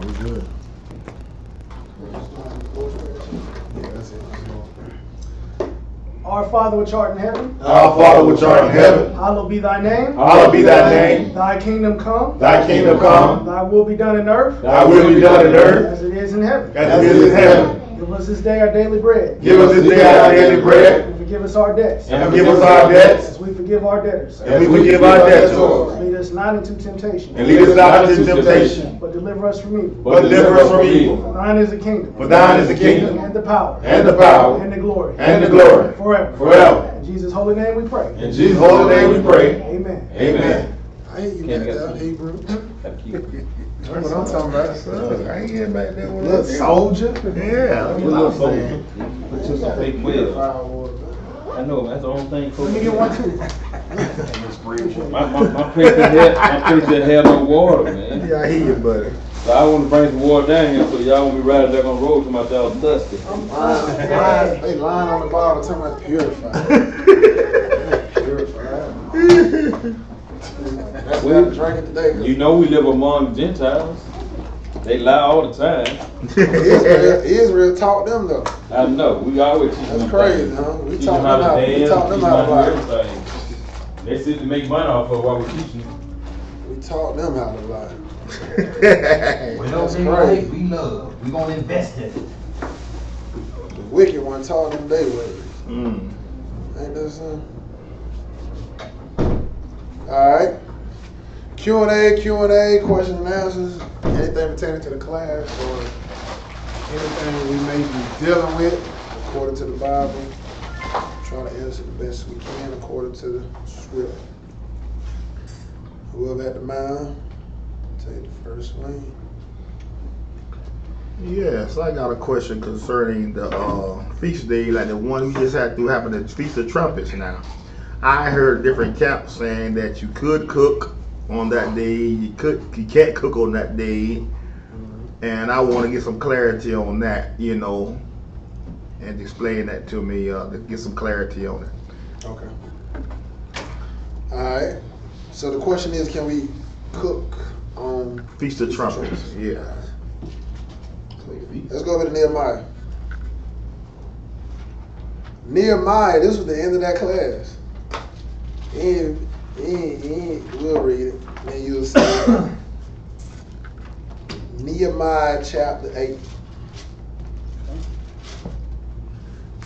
we good. Yeah, that's it. Our Father which art in heaven, Our Father which art in heaven, hallowed be thy name. hallowed be thy name. Thy kingdom come. Thy kingdom come. Thy will be done in earth. Thy will be done in earth As it is in heaven. as it is in heaven. Give us this day our daily bread. Give us this day our daily bread, And forgive us our debts. and forgive us our debts, As we forgive our debtors. and we forgive our debtors. Lead us not into temptation. And lead us not into temptation, But deliver us from evil. but deliver us from evil. For thine is the kingdom. For thine is the kingdom, And the power. and the power, And the glory. and the glory, Forever. forever. In Jesus' holy name we pray. In Jesus' holy name we pray. Amen. Amen. I hear you back there, Hebrew. That's what I'm talking about, son. I ain't getting back there with Little soldier. Yeah, that's what I'm saying. Put you some fake whales. I know, that's the only thing. Let me get one too. My place didn't have no water, man. Yeah, I hear you, buddy. So I want to bring some water down here so y'all won't be riding back on the road till my y'all thirsty. They lying on the bottle talking about purified. Purified. That's what I'm drinking today. You know we live among Gentiles. They lie all the time. Israel taught them though. I know. We always teach That's them crazy, things. huh? We Teach taught them how them to how- we dance. taught them teach how to them lie. everything. They sit to make money off of while we're teaching them. We taught them how to lie. Whatever they like, we love. We gonna invest in it. The wicked one taught them they ways. Mm. Ain't that something? Alright. Q&A, questions and answers. Anything pertaining to the class or anything we may be dealing with according to the Bible. Try to answer the best we can according to the script. Whoever at the mind, take the first lane. Yes, I got a question concerning the feast day, like the one we just had to happen, the Feast of Trumpets now. I heard different camps saying that you could cook on that day, you can't cook on that day, and I want to get some clarity on that, you know, and explain that to me, to get some clarity on it. Okay. Alright. So the question is, can we cook on Feast of Trumpets, yeah. Let's go over to Nehemiah. Nehemiah, this was the end of that class. We'll read it, and you'll see it. Nehemiah chapter 8.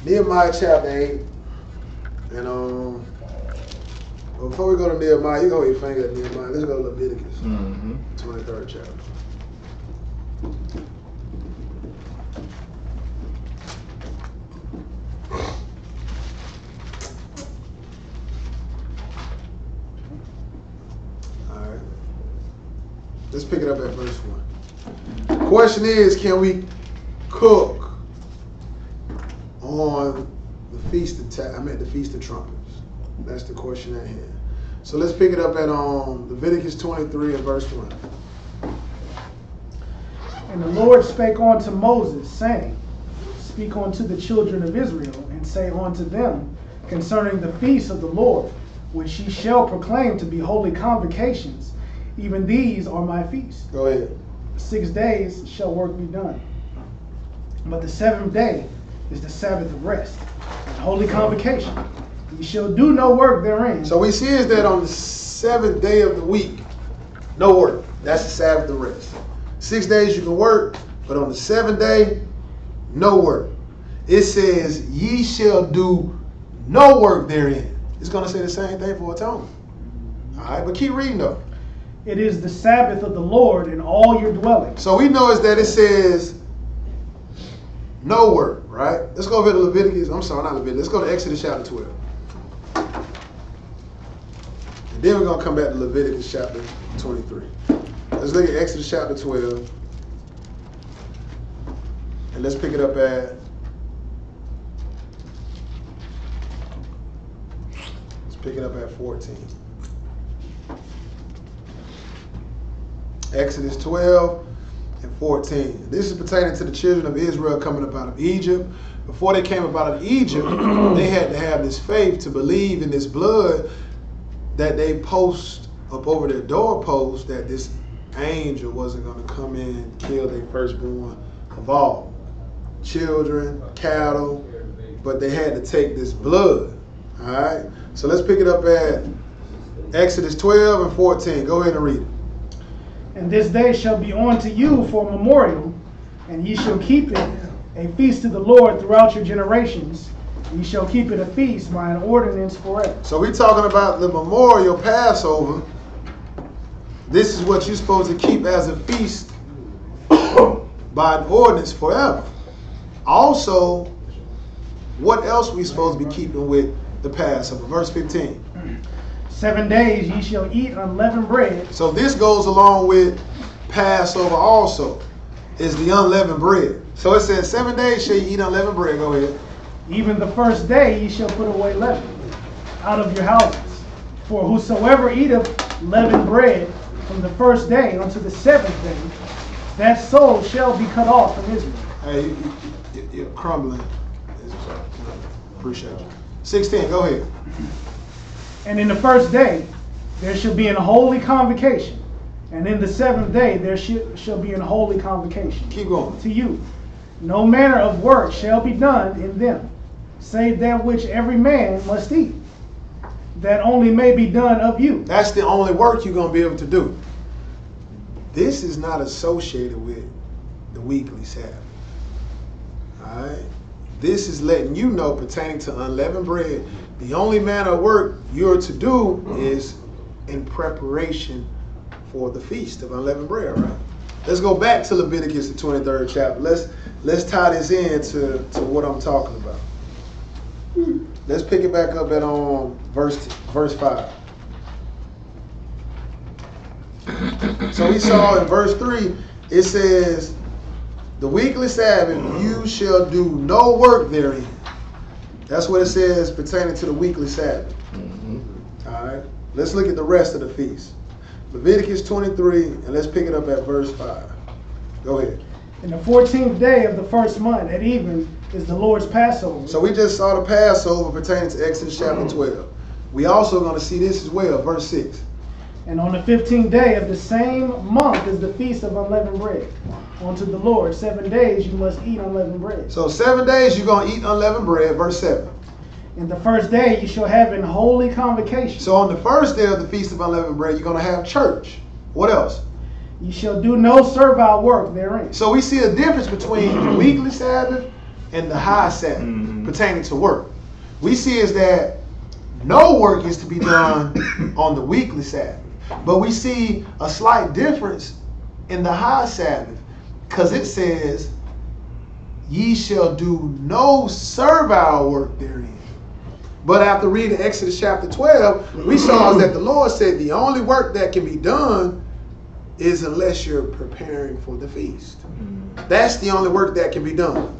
Nehemiah chapter 8. And before we go to Nehemiah, you go with your finger at Nehemiah. Let's go to Leviticus, 23rd chapter. Alright. Let's pick it up at verse 1. The question is, can we cook on the Feast of the Feast of Trumpets? That's the question at hand. So let's pick it up at Leviticus 23 and verse 1. And the Lord spake unto Moses, saying, Speak unto the children of Israel, and say unto them concerning the feasts of the Lord, which ye shall proclaim to be holy convocations. Even these are my feasts. Go ahead. 6 days shall work be done. But the seventh day is the Sabbath of rest, and holy convocation. Ye shall do no work therein. So we see is that on the seventh day of the week, no work. That's the Sabbath of rest. 6 days you can work, but on the seventh day, no work. It says, ye shall do no work therein. It's going to say the same thing for atonement. All right, but keep reading though. It is the Sabbath of the Lord in all your dwellings. So we know is that it says no work, right? Let's go over to Leviticus. I'm sorry, not Leviticus. Let's go to Exodus chapter 12. And then we're going to come back to Leviticus chapter 23. Let's look at Exodus chapter 12. And let's pick it up at... Let's pick it up at 14. Exodus 12 and 14. This is pertaining to the children of Israel coming up out of Egypt. Before they came up out of Egypt, they had to have this faith to believe in this blood that they post up over their doorpost, that this angel wasn't going to come in and kill their firstborn of all. Children, cattle, but they had to take this blood. All right? So let's pick it up at Exodus 12 and 14. Go ahead and read it. And this day shall be unto you for a memorial, and ye shall keep it a feast to the Lord throughout your generations. Ye shall keep it a feast by an ordinance forever. So we're talking about the memorial Passover. This is what you're supposed to keep as a feast by an ordinance forever. Also, what else we supposed to be keeping with the Passover? Verse 15. 7 days ye shall eat unleavened bread. So this goes along with Passover also, is the unleavened bread. So it says 7 days shall you eat unleavened bread. Go ahead. Even the first day ye shall put away leaven out of your houses. For whosoever eateth leavened bread from the first day unto the seventh day, that soul shall be cut off from Israel. Hey, you're crumbling. Appreciate you. 16, go ahead. And in the first day there shall be an holy convocation, and in the seventh day there shall be an holy convocation. Keep going. To you. No manner of work shall be done in them, save that which every man must eat, that only may be done of you. That's the only work you're going to be able to do. This is not associated with the weekly Sabbath. All right? This is letting you know, pertaining to unleavened bread, the only manner of work you're to do is in preparation for the feast of unleavened bread, right? Let's go back to Leviticus, the 23rd chapter. Let's tie this in to what I'm talking about. Let's pick it back up at verse 5. So we saw in verse 3, it says, the weekly Sabbath, you shall do no work therein. That's what it says pertaining to the weekly Sabbath. All right. Let's look at the rest of the feast. Leviticus 23, and let's pick it up at verse 5. Go ahead. And the 14th day of the first month at even is the Lord's Passover. So we just saw the Passover pertaining to Exodus chapter 12. We also going to see this as well, verse 6. And on the 15th day of the same month is the feast of unleavened bread. Unto the Lord 7 days you must eat unleavened bread. So 7 days you're going to eat unleavened bread, verse 7. In the first day you shall have an holy convocation. So on the first day of the feast of unleavened bread, you're going to have church. What else? You shall do no servile work therein. So we see a difference between the weekly Sabbath and the high Sabbath pertaining to work. We see is that no work is to be done on the weekly Sabbath. But we see a slight difference in the high Sabbath, because it says, ye shall do no servile work therein. But after reading Exodus chapter 12, we saw that the Lord said the only work that can be done is unless you're preparing for the feast. That's the only work that can be done.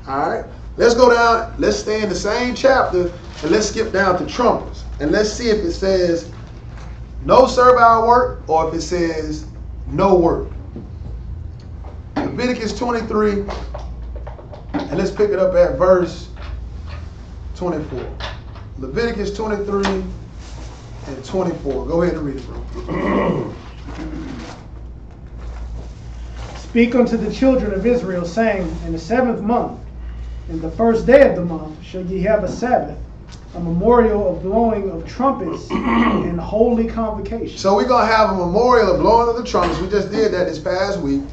All right? Let's go down. Let's stay in the same chapter, and let's skip down to trumpets. And let's see if it says no servile work or if it says no work. Leviticus 23, and let's pick it up at verse 24. Leviticus 23 and 24. Go ahead and read it, bro. Speak unto the children of Israel, saying, in the 7th month, in the first day of the month, shall ye have a Sabbath, a memorial of blowing of trumpets and holy convocation. So we're going to have a memorial of blowing of the trumpets. We just did that this past week.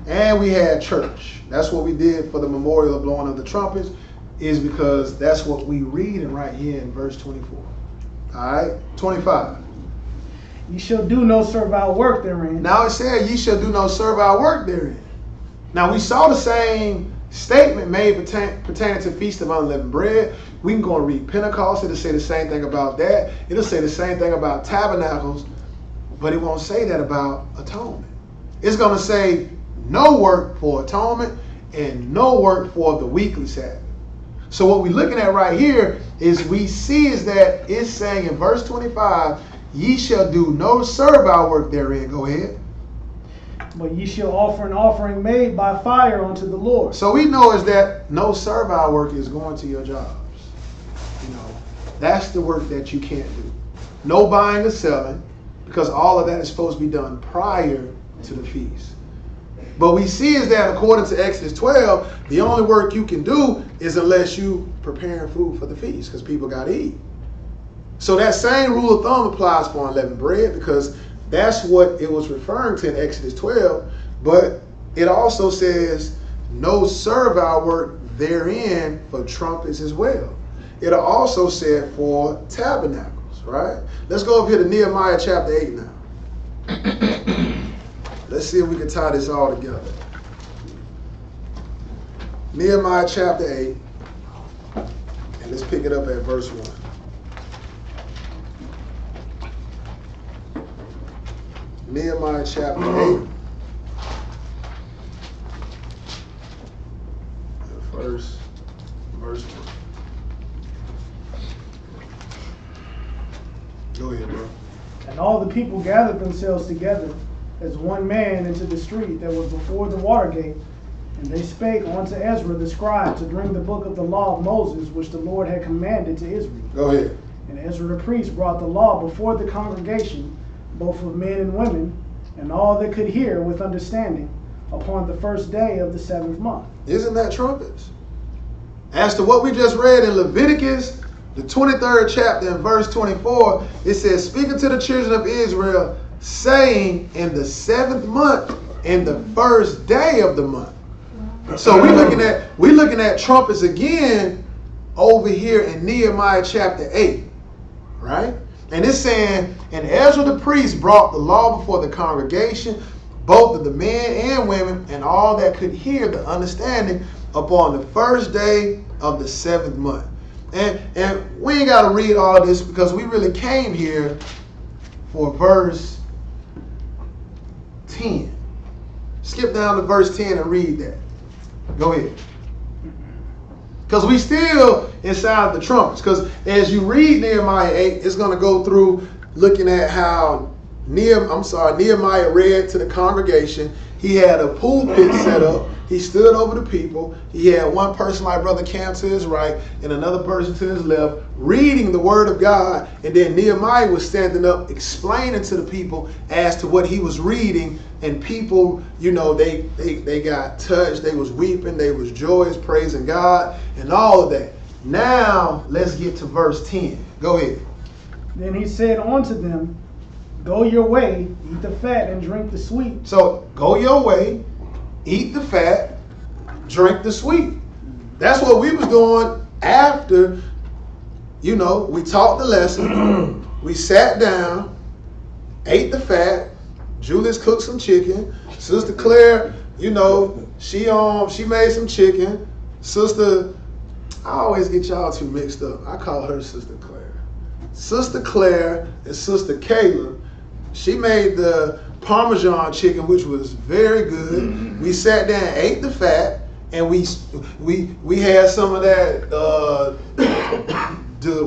And we had church. That's what we did for the memorial of blowing of the trumpets, is because that's what we read right here in verse 24. All right, 25. Ye shall do no servile work therein. Now it said, ye shall do no servile work therein. Now we saw the same statement made pertaining to Feast of Unleavened Bread. We can go and read Pentecost. It'll say the same thing about that. It'll say the same thing about tabernacles, but it won't say that about atonement. It's going to say no work for atonement and no work for the weekly Sabbath. So what we're looking at right here is we see is that it's saying in verse 25, ye shall do no servile work therein. Go ahead. But ye shall offer an offering made by fire unto the Lord. So we know is that no servile work is going to your jobs. You know, that's the work that you can't do. No buying or selling. because all of that is supposed to be done prior to the feast. But we see is that according to Exodus 12, the only work you can do is unless you preparing food for the feast, because people got to eat. So that same rule of thumb applies for unleavened bread, because that's what it was referring to in Exodus 12. But it also says no servile work therein for trumpets as well. It'll also say for tabernacles, right? Let's go over here to Nehemiah chapter 8 now. Let's see if we can tie this all together. Nehemiah chapter 8, and let's pick it up at verse 1. Nehemiah chapter 8. Verse 1. Go ahead, bro. And all the people gathered themselves together as one man into the street that was before the water gate. And they spake unto Ezra the scribe to bring the book of the law of Moses, which the Lord had commanded to Israel. Go ahead. And Ezra the priest brought the law before the congregation, both of men and women, and all that could hear with understanding, upon the first day of the 7th month. Isn't that trumpets? As to what we just read in Leviticus, the 23rd chapter and verse 24, it says, speaking to the children of Israel, saying, in the 7th month, in the first day of the month. So we're looking at trumpets again over here in Nehemiah chapter 8, right? And it's saying, and Ezra the priest brought the law before the congregation, both of the men and women, and all that could hear the understanding, upon the first day of the 7th month. And we ain't got to read all this, because we really came here for verse 10. Skip down to verse 10 and read that. Go ahead. Because we still inside the trumpets. Because as you read Nehemiah 8, it's going to go through looking at how Nehemiah read to the congregation. He had a pulpit set up. He stood over the people. He had one person like Brother Cam to his right and another person to his left reading the word of God. And then Nehemiah was standing up explaining to the people as to what he was reading. And people, you know, they got touched. They was weeping. They was joyous, praising God and all of that. Now, let's get to verse 10. Go ahead. Then he said unto them, go your way, eat the fat and drink the sweet. So, go your way, eat the fat, drink the sweet. That's what we was doing after, you know, we taught the lesson. We sat down, ate the fat. Julius cooked some chicken. Sister Claire, you know, she made some chicken. Sister, I always get y'all two mixed up. I call her Sister Claire. Sister Claire and Sister Kayla, she made the Parmesan chicken, which was very good. Mm-hmm. We sat down, ate the fat, and we had some of that,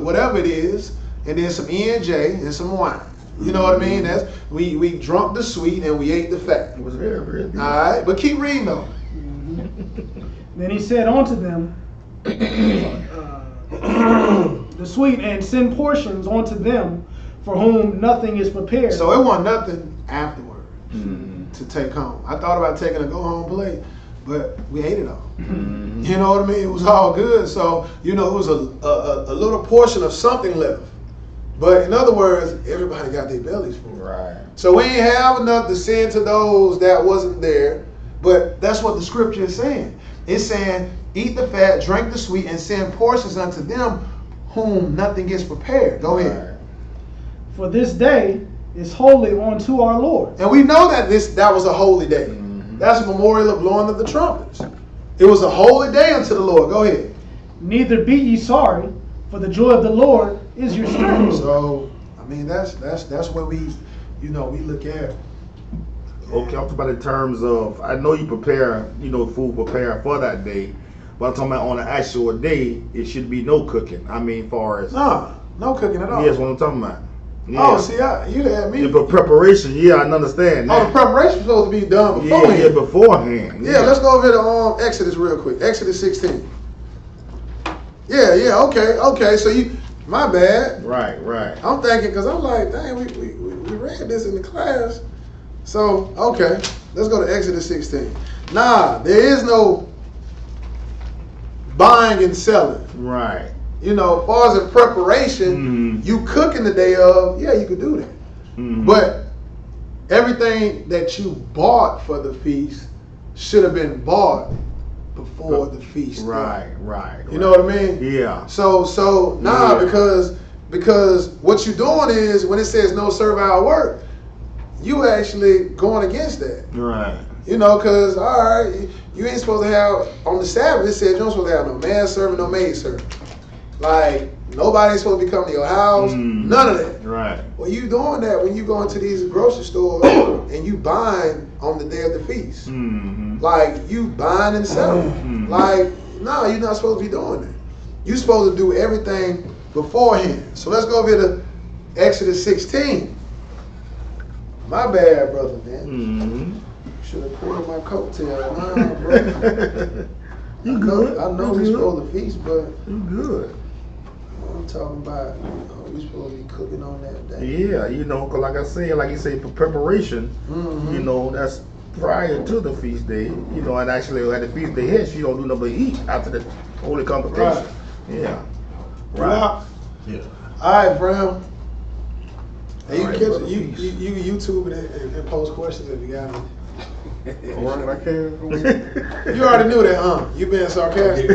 whatever it is, and then some E&J and some wine. You know what I mean? That's we drunk the sweet and we ate the fat. It was very, very good. All right, but keep reading though. Then he said unto them, the sweet, and send portions unto them for whom nothing is prepared. So it wasn't nothing afterward to take home. I thought about taking a go home plate, but we ate it all. Mm-hmm. You know what I mean? It was all good. So, you know, it was a little portion of something left. But in other words, everybody got their bellies full. Right. So we ain't have enough to send to those that wasn't there. But that's what the scripture is saying. It's saying, eat the fat, drink the sweet, and send portions unto them whom nothing gets prepared. Go ahead. For this day is holy unto our Lord. And we know that that was a holy day. Mm-hmm. That's a memorial of blowing of the trumpets. It was a holy day unto the Lord. Go ahead. Neither be ye sorry, for the joy of the Lord is your strength. So, I mean, that's what we look at. Okay, I'm talking about in terms of, I know you prepare, food prepared for that day, but I'm talking about on the actual day, it should be no cooking. I mean, far as... No cooking at all. Yes, what I'm talking about. Yeah. Oh, see, you had me. For preparation, yeah, I understand that. Oh, the preparation's supposed to be done beforehand. Yeah, beforehand. Yeah, let's go over to Exodus real quick. Exodus 16. Yeah, okay. So my bad. Right. I'm thinking, because I'm like, dang, we read this in the class. So, okay, let's go to Exodus 16. Nah, there is no buying and selling. Right. You know, as far as in preparation, you cooking the day of, yeah, you could do that. But everything that you bought for the feast should have been bought before the feast. Right. You know what I mean? Yeah. So nah, because what you're doing is when it says no servile work, you actually going against that. Right. You know, because all right, you ain't supposed to have on the Sabbath. It said you don't supposed to have no man serving, no maid serving. Like nobody's supposed to be coming to your house. None of that. Right. Well, you doing that when you go into these grocery stores and you buying on the day of the feast. Like you buying and selling. Like no, you're not supposed to be doing that. You're supposed to do everything beforehand. So let's go over to Exodus 16. My bad, brother, man. Should have pulled my coattail. Nah, bro. You good? I know we're supposed to feast, but You good? I'm talking about we supposed to be cooking on that day. Yeah, you know, 'cause like I said, like you say, for preparation, you know, that's prior to the feast day, you know, and actually at the feast day hits, you don't do nothing but eat after the holy convocation. Right. Yeah. Right. Yeah. All right, Brown. Hey, you All right, catch brother, you peace. you YouTube it and post questions if you got any. All right, I can. You already knew that, huh? You being sarcastic.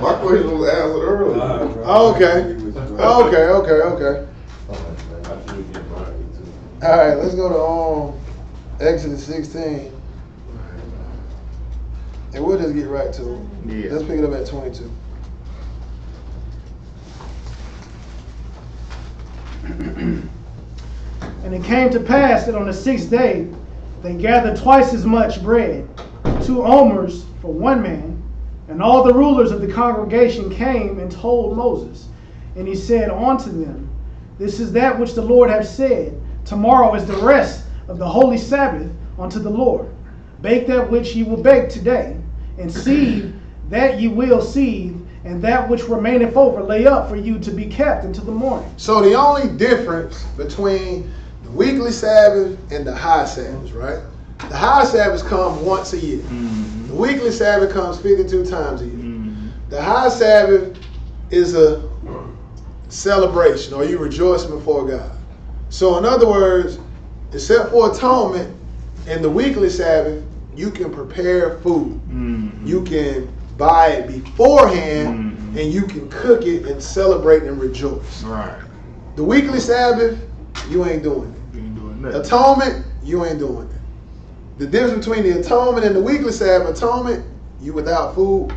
My question was answered earlier. Okay. Okay. All right, let's go to Exodus 16, and we'll just get right to it. Yeah. Let's pick it up at 22. And it came to pass that on the 6th day they gathered twice as much bread, 2 omers for one man. And all the rulers of the congregation came and told Moses. And he said unto them, This is that which the Lord hath said. Tomorrow is the rest of the holy Sabbath unto the Lord. Bake that which ye will bake today, and seethe that ye will seethe, and that which remaineth over lay up for you to be kept until the morning. So the only difference between the weekly Sabbath and the high Sabbath, right? The high Sabbath comes once a year. The weekly Sabbath comes 52 times a year. The high Sabbath is a celebration, or you rejoicing before God. So in other words, except for atonement, in the weekly Sabbath, you can prepare food. You can buy it beforehand, and you can cook it and celebrate and rejoice. Right. The weekly Sabbath, you ain't doing it. You ain't doing nothing. Atonement, you ain't doing it. The difference between the atonement and the weekly Sabbath, atonement, you without food.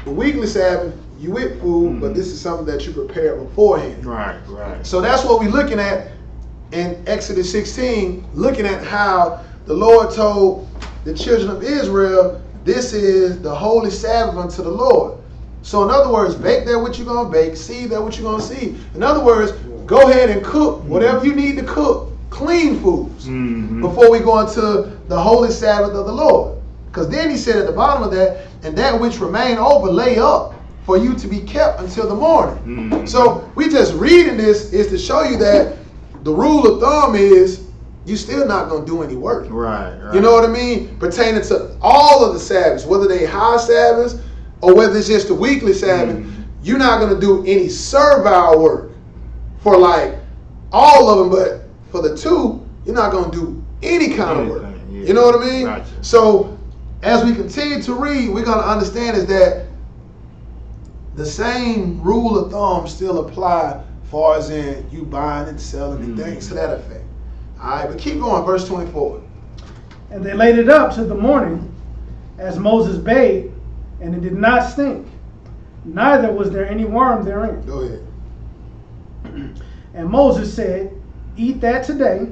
The weekly Sabbath, you with food, but this is something that you prepare beforehand. Right. So that's what we're looking at in Exodus 16, looking at how the Lord told the children of Israel, this is the holy Sabbath unto the Lord. So in other words, bake that what you're going to bake, seed that what you're going to seed. In other words, go ahead and cook whatever you need to cook, clean foods, before we go into the holy Sabbath of the Lord. Because then he said at the bottom of that, and that which remain over lay up for you to be kept until the morning. So we just reading this is to show you that the rule of thumb is you're still not going to do any work. Right. You know what I mean? Pertaining to all of the Sabbaths, whether they high Sabbaths or whether it's just the weekly Sabbath, you're not going to do any servile work for like all of them, but for the 2, you're not going to do any kind of work. Yeah. You know what I mean? Gotcha. So as we continue to read, we're going to understand is that the same rule of thumb still apply far as in you buying and selling and things to that effect. All right, but keep going, verse 24. And they laid it up to the morning, as Moses bade, and it did not stink, neither was there any worm therein. Go ahead. And Moses said, Eat that today,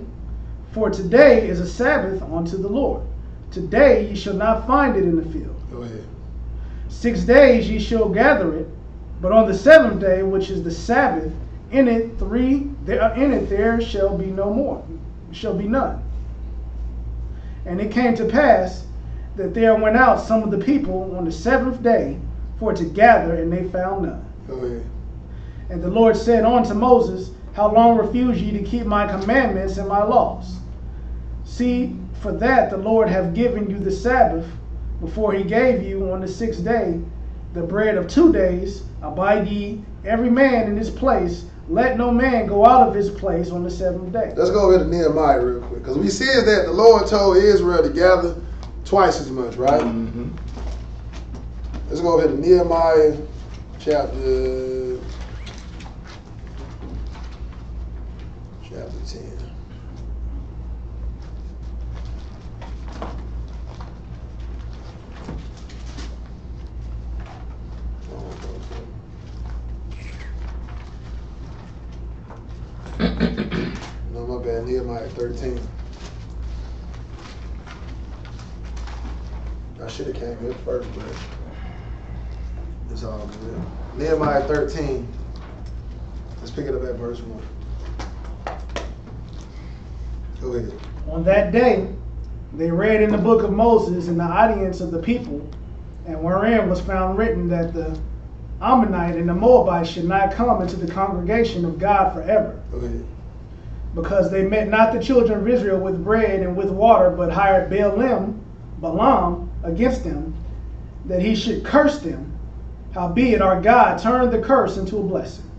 for today is a Sabbath unto the Lord. Today ye shall not find it in the field. Go ahead. 6 days ye shall gather it, but on the 7th day, which is the Sabbath, in it there shall be no more, shall be none. And it came to pass that there went out some of the people on the 7th day for to gather, and they found none. Go ahead. And the Lord said unto Moses, How long refuse ye to keep my commandments and my laws? See, for that the Lord hath given you the Sabbath, before he gave you on the 6th day the bread of 2 days. Abide ye every man in his place. Let no man go out of his place on the 7th day. Let's go over to Nehemiah real quick. Because we see is that the Lord told Israel to gather twice as much, right? Mm-hmm. Let's go over to Nehemiah chapter 10. No, my bad. Nehemiah 13. I should have came here first, but it's all good. Nehemiah 13. Let's pick it up at verse 1. Go ahead. On that day, they read in the book of Moses in the audience of the people, and wherein was found written that the Ammonite and the Moabite should not come into the congregation of God forever. Go ahead. Because they met not the children of Israel with bread and with water, but hired Balaam against them, that he should curse them. Howbeit our God turned the curse into a blessing.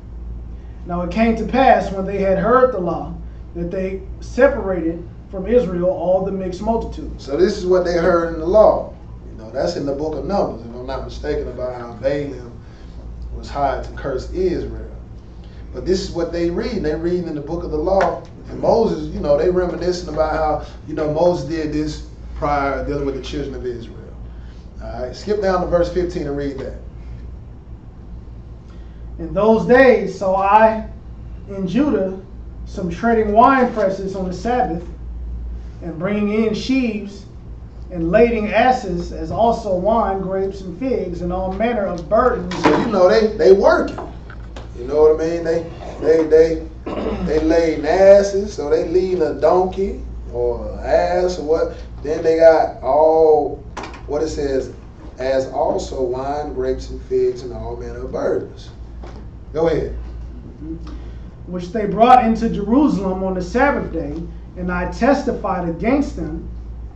Now it came to pass, when they had heard the law, that they separated from Israel all the mixed multitude. So this is what they heard in the law. You know, that's in the book of Numbers, if I'm not mistaken, about how Balaam was hired to curse Israel. But this is what they read. They read in the book of the law. And Moses, you know, they reminiscing about how, you know, Moses did this prior, dealing with the children of Israel. All right, skip down to verse 15 and read that. In those days saw I in Judah some treading wine presses on the Sabbath, and bringing in sheaves, and lading asses, as also wine, grapes, and figs, and all manner of burdens. So you know they working. You know what I mean? They laid asses, so they lead a donkey or an ass or what. Then they got all what it says, as also wine, grapes, and figs, and all manner of burdens. Go ahead. Which they brought into Jerusalem on the Sabbath day, and I testified against them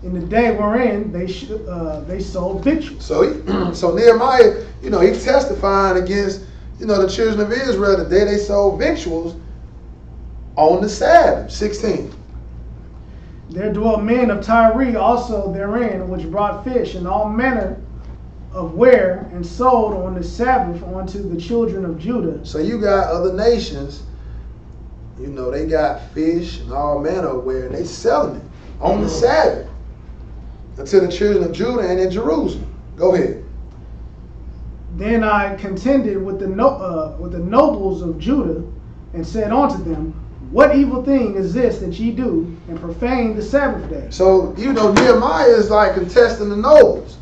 in the day wherein they sold victuals. So Nehemiah, you know, he's testifying against, you know, the children of Israel the day they sold victuals on the Sabbath. 16. There dwelt men of Tyre also therein, which brought fish and all manner of ware, and sold on the Sabbath unto the children of Judah. So you got other nations, you know, they got fish and all manner of ware, and they selling it on the Sabbath unto the children of Judah and in Jerusalem. Go ahead. Then I contended with the nobles of Judah, and said unto them, what evil thing is this that ye do, and profane the Sabbath day? So, you know, Nehemiah is like contesting the nobles.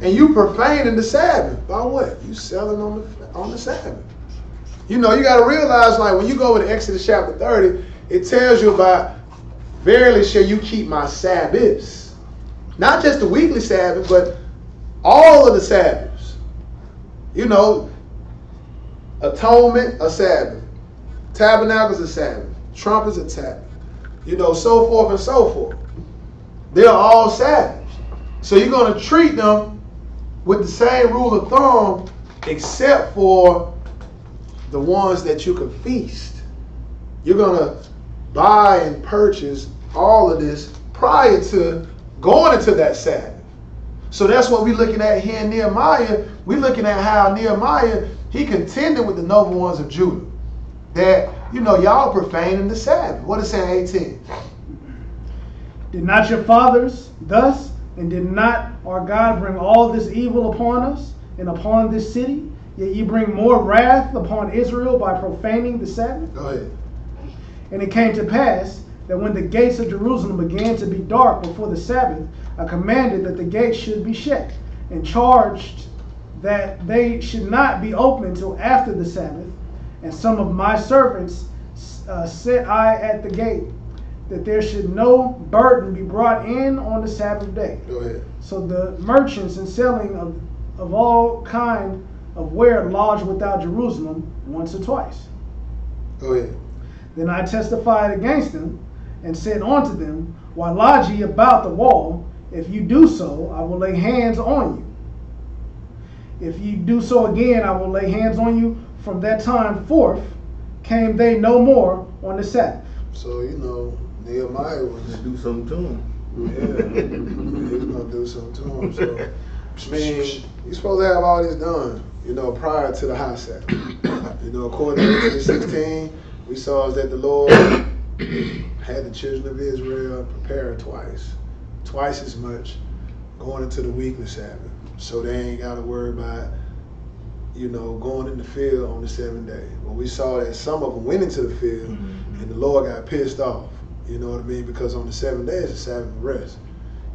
And you profaning the Sabbath. By what? You selling on the Sabbath. You know, you got to realize, like, when you go over to Exodus chapter 30, it tells you about, verily shall you keep my Sabbaths. Not just the weekly Sabbath, but all of the Sabbaths. You know, atonement, a Sabbath. Tabernacles, a Sabbath. Trumpets, a Sabbath. You know, so forth and so forth. They're all Sabbaths. So you're going to treat them with the same rule of thumb, except for the ones that you can feast. You're going to buy and purchase all of this prior to going into that Sabbath. So that's what we're looking at here in Nehemiah. We're looking at how Nehemiah, he contended with the noble ones of Judah. That, you know, y'all profaning the Sabbath. What is that, 18? Did not your fathers thus, and did not our God bring all this evil upon us and upon this city? Yet ye bring more wrath upon Israel by profaning the Sabbath? Go ahead. And it came to pass that when the gates of Jerusalem began to be dark before the Sabbath, I commanded that the gates should be shut, and charged that they should not be opened till after the Sabbath. And some of my servants set I at the gate, that there should no burden be brought in on the Sabbath day. Go ahead. So the merchants and selling of all kind of ware lodged without Jerusalem once or twice. Go ahead. Then I testified against them, and said unto them, Why lodge ye about the wall? If you do so, I will lay hands on you. If ye do so again, I will lay hands on you. From that time forth came they no more on the Sabbath. So, Nehemiah was, Let's do something to him. yeah, he was going to do something to him. So, I mean, you're supposed to have all this done, prior to the high Sabbath. According to Exodus 16, we saw that the Lord had the children of Israel prepare twice as much going into the weekly Sabbath. So they ain't got to worry about, going in the field on the 7th day. Well, we saw that some of them went into the field and the Lord got pissed off. You know what I mean? Because on the 7th day is a Sabbath of rest.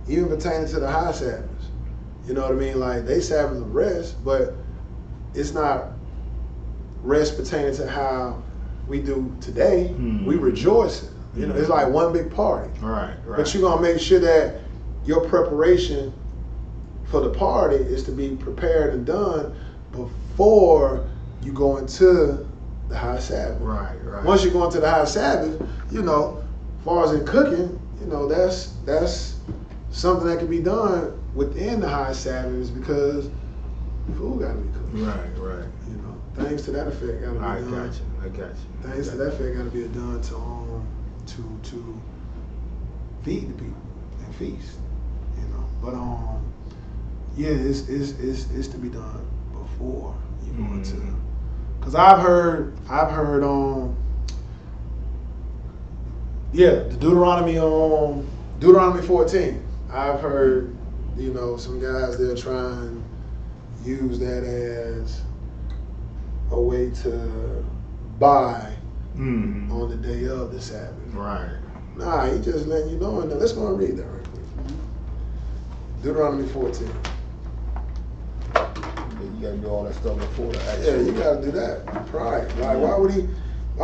Even pertaining to the high Sabbaths. You know what I mean? Like, they Sabbath of rest, but it's not rest pertaining to how we do today. We rejoicing. It's like one big party. Right. But you're gonna make sure that your preparation for the party is to be prepared and done before you go into the high Sabbath. Right. Once you go into the high Sabbath, as far as in cooking, that's something that can be done within the high Sabbaths because food gotta be cooked. Right. Things to that effect gotta be I done. got you. Things to that effect gotta be done to feed the people and feast. But it's to be done before you go into. Cause I've heard the Deuteronomy 14. I've heard some guys they'll try and use that as a way to buy on the day of the Sabbath. Right. Nah, he just letting you know. Now let's go and read that right quick. Deuteronomy 14. You gotta do all that stuff before the action. Yeah, you gotta do that. Right. Like, why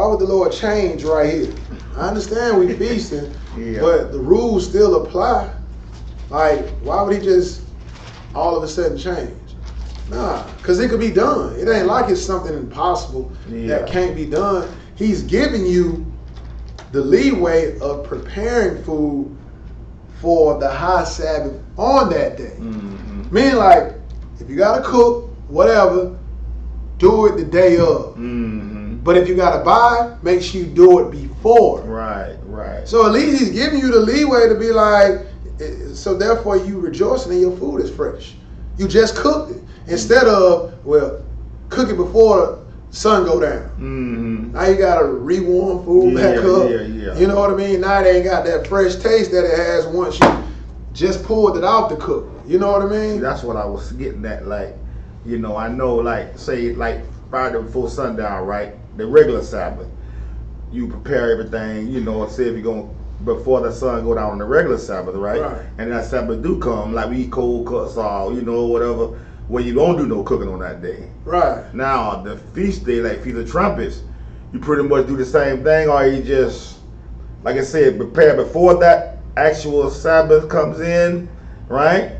would the Lord change right here? I understand we feasting, but the rules still apply. Like, why would he just all of a sudden change? Nah, because it could be done. It ain't like it's something impossible that can't be done. He's giving you the leeway of preparing food for the high Sabbath on that day. Meaning, like, if you gotta cook, whatever, do it the day of. But if you gotta buy, make sure you do it before. Right. So at least he's giving you the leeway to be like, so therefore you rejoicing and your food is fresh. You just cooked it. Instead of, cook it before the sun go down. Now you gotta rewarm food back up. You know what I mean? Now it ain't got that fresh taste that it has once you just pulled it out the cook. You know what I mean? That's what I was getting at. Like, I know, like, say, like Friday before sundown, right? The regular Sabbath, you prepare everything. Say if you're going before the sun go down on the regular Sabbath, right? And that Sabbath do come, like we eat cold cuts or whatever. When you don't do no cooking on that day. Right. Now the feast day, like Feast of Trumpets, you pretty much do the same thing, or you just, like I said, prepare before that actual Sabbath comes in, right?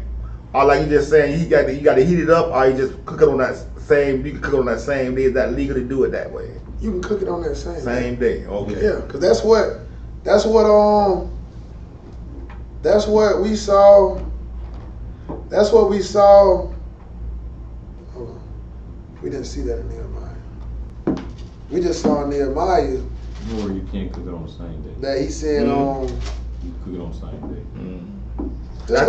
Or like you just saying, you got to heat it up, or you just cook it on that same. You can cook it on that same day. Is that legal to do it that way? You can cook it on that same day. Okay. Yeah, because that's what we saw. That's what we saw. Hold on. We didn't see that in Nehemiah. We just saw in Nehemiah. Or you can't cook it on the same day. That he said You cook it on the same day. Let's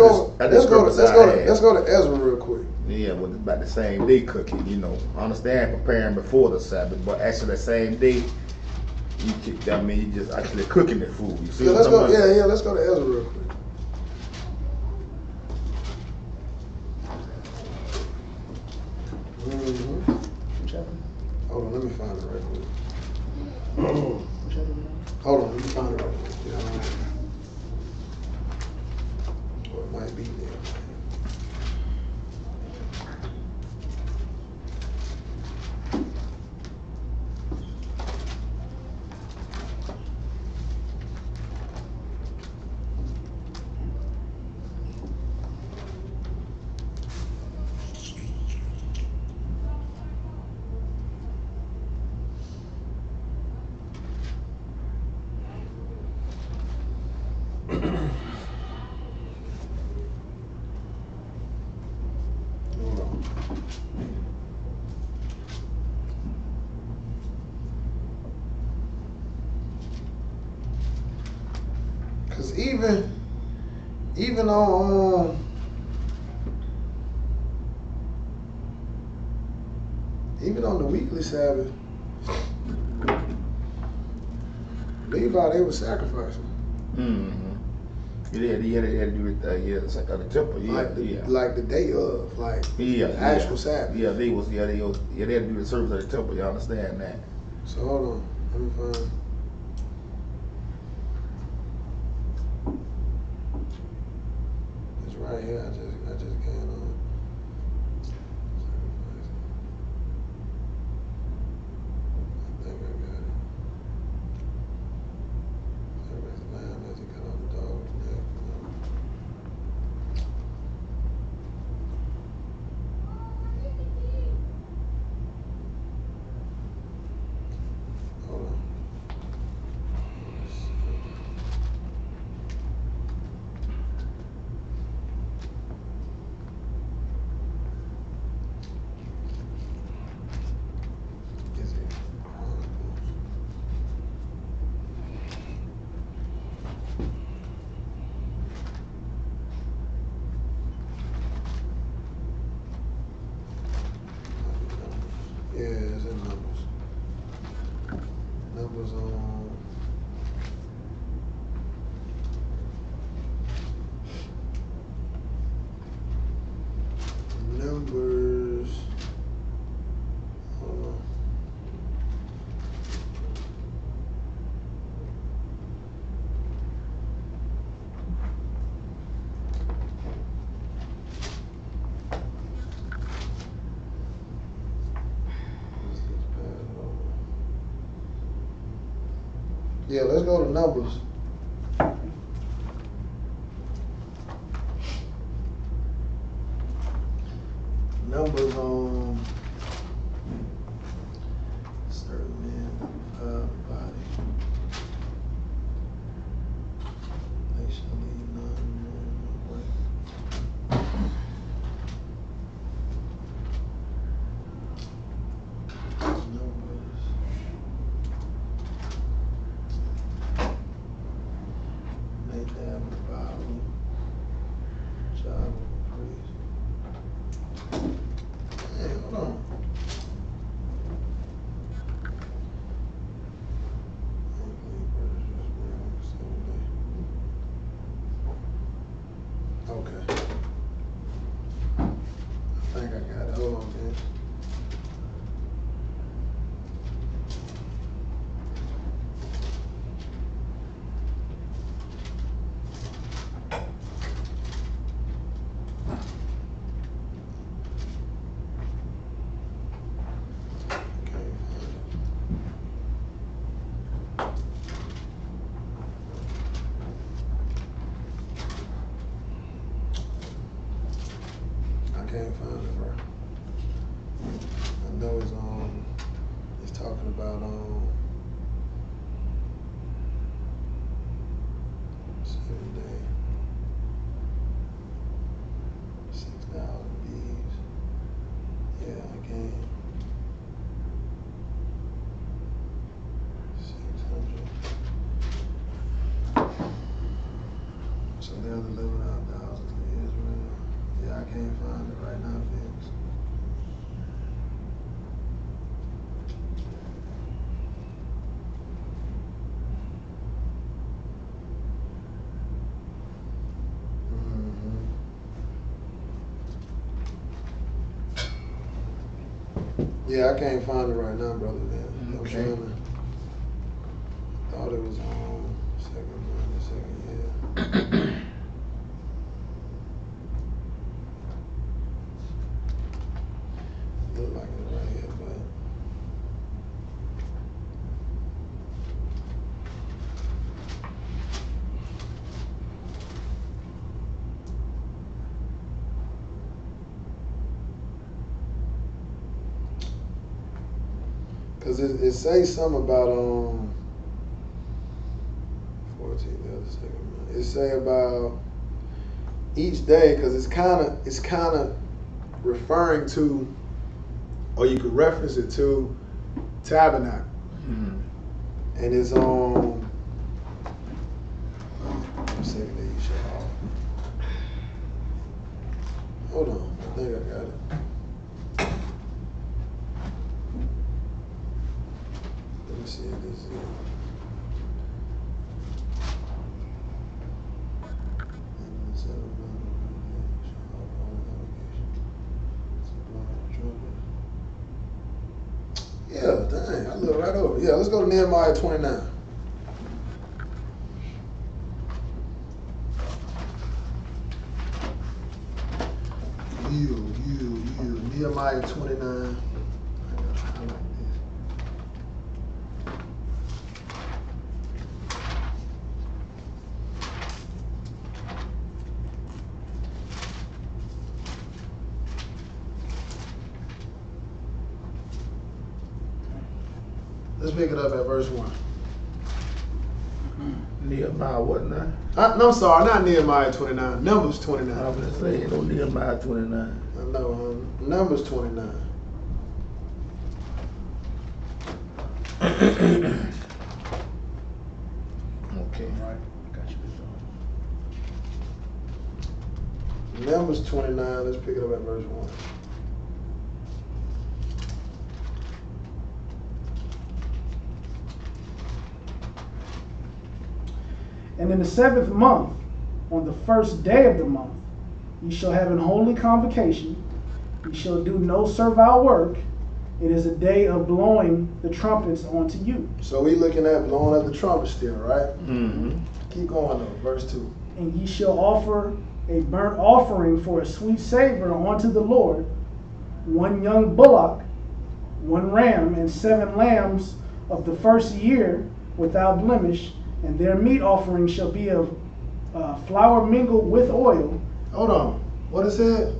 go to Ezra real quick. Yeah, well, about the same day cooking, I understand preparing before the Sabbath, but actually the same day, you just actually cooking the food. You see Yeah, what I'm talking about? let's go to Ezra real quick. Hold on, let me find it right quick. Hold on, let me find it right quick. Or it might be there. Cause even on even on the weekly Sabbath, Levi, they were sacrificing. Mm-hmm. Yeah, they had to do it. It's like the temple. Yeah, like the day of, like actual Sabbath. Yeah, they had to do the service at the temple. You understand that? So hold on, let me find. It's right here. I just can't. I think I got it. Service lamb as he cut off the dog's neck. Hold on. Is it Chronicles? Yeah, it's in Numbers. Numbers on. Numbers. Hold on. This is Passover. Yeah, let's go to Numbers. Numbers on certain men body. They shall leave none away. Numbers. Nadab and Abihu, Job and priest. Hey, hold on. Okay. I think I got it. Hold on, man. I can't find it, bro. I know it's talking about 7 day, 6,000 bees. Yeah, I can. 600. So they're the 11,000 in Israel. Yeah, I can't find it right now, Vince. Yeah, I can't find it right now, brother. Man. Okay. Thought it was on second year. Look like it right here, but because it says something about 14 the other second month. It say about each day, because it's kind of referring to, or you could reference it to tabernacle. Mm-hmm. And it's on Second day you shall offer. Hold on, I think I got it. Let me see if this is it. Yeah, dang, I look right over. Yeah, let's go to Nehemiah 29. Nehemiah 29. I like this. Let's pick it up at verse 1. Nehemiah what now? No, I'm sorry, not Nehemiah 29. Numbers 29. I was gonna say, no Nehemiah 29. No, Numbers 29. Okay. Right, got you. Numbers 29, let's pick it up at verse 1. And in the 7th month, on the first day of the month, ye shall have an holy convocation. Ye shall do no servile work. It is a day of blowing the trumpets unto you. So we looking at blowing up the trumpet still, right? Mm-hmm. Keep going though, verse 2. And ye shall offer a burnt offering for a sweet savor unto the Lord, 1 young bullock, 1 ram, and 7 lambs of the first year without blemish. And their meat offering shall be of flour mingled with oil. Hold on. What is it?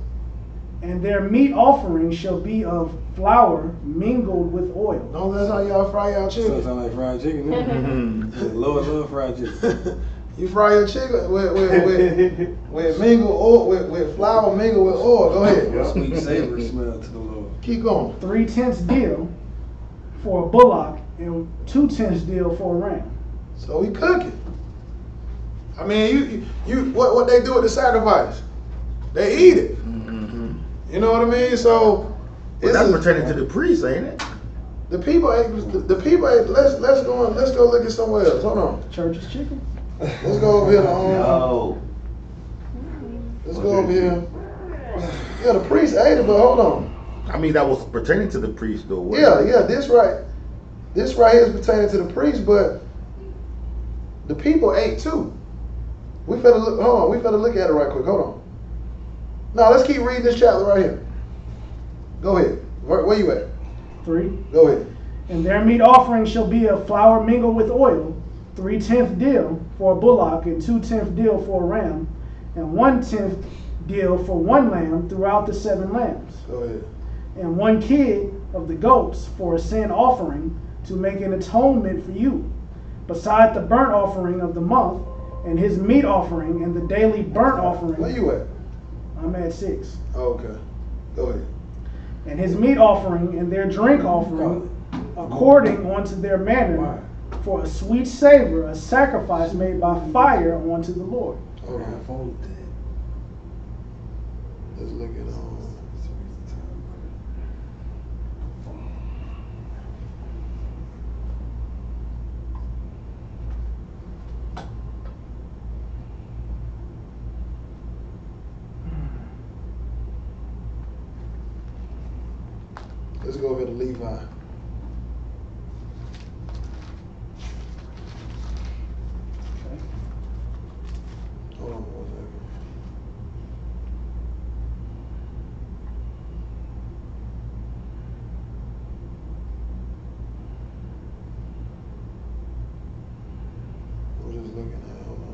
And their meat offering shall be of flour mingled with oil. No, that's how y'all fry y'all Sounds chicken. like fried chicken. Mm-hmm. Lord love fried chicken. You fry your chicken with mingled oil, with flour mingled with oil. Go ahead. Sweet savor smell to the Lord. Keep going. 3/10 deal for a bullock and 2/10 deal for a ram. So we cooking. I mean, you what they do with the sacrifice? They eat it. Mm-hmm. You know what I mean? So But that's pertaining to the priest, ain't it? the people ain't. Let's go look at somewhere else. Hold on. Church's chicken. Let's go over here to No. Let's go over here. Yeah, the priest ate it, but hold on. I mean, that was pertaining to the priest, though. wasn't Yeah, it? yeah. This right here is pertaining to the priest, but the people ate too. We finna look. Hold on. We finna look at it right quick. Hold on. Now let's keep reading this chapter right here. Go ahead. Where you at? 3. Go ahead. And their meat offering shall be of flour mingled with oil, 3/10 deal for a bullock, and 2/10 deal for a ram, and 1/10 deal for 1 lamb throughout the 7 lambs, Go ahead. and 1 kid of the goats for a sin offering to make an atonement for you, beside the burnt offering of the month, and his meat offering, and the daily burnt offering. Where you at? I'm at 6. Oh, okay. Go ahead. And his meat offering and their drink offering, according unto their manner, for a sweet savor, a sacrifice made by fire unto the Lord. Hold on. Let's look at Let's go over to Levi. Hold on 1 second. I'm just looking at it. Hold on.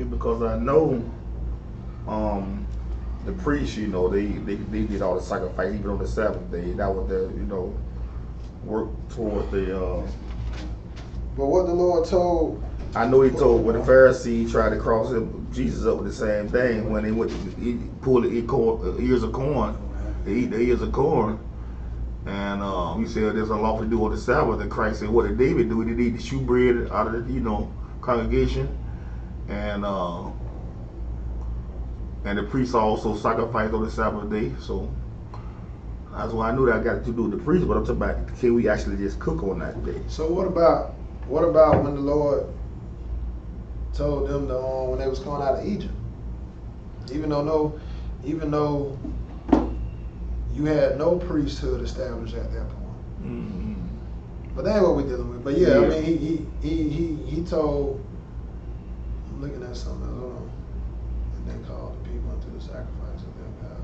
Yeah, because I know, the priests, they did all the sacrifice even on the Sabbath day. That was the, work toward the. But what the Lord told, I know he told when the Pharisees tried to cross Jesus up with the same thing when they went to pull the ears of corn, they eat the ears of corn, and he said there's unlawful to do on the Sabbath. And Christ said, "What did David do? He did eat the shewbread out of the congregation, and the priests also sacrificed on the Sabbath day." So that's why I knew that I got to do with the priests. But I'm talking about, can we actually just cook on that day? so what about when the Lord told them when they was coming out of Egypt? Even though you had no priesthood established at that point. Mm-hmm. But that ain't what we're dealing with. But yeah, I mean, he told. I'm looking at something else. Hold on. And they called the people unto the sacrifice of their God.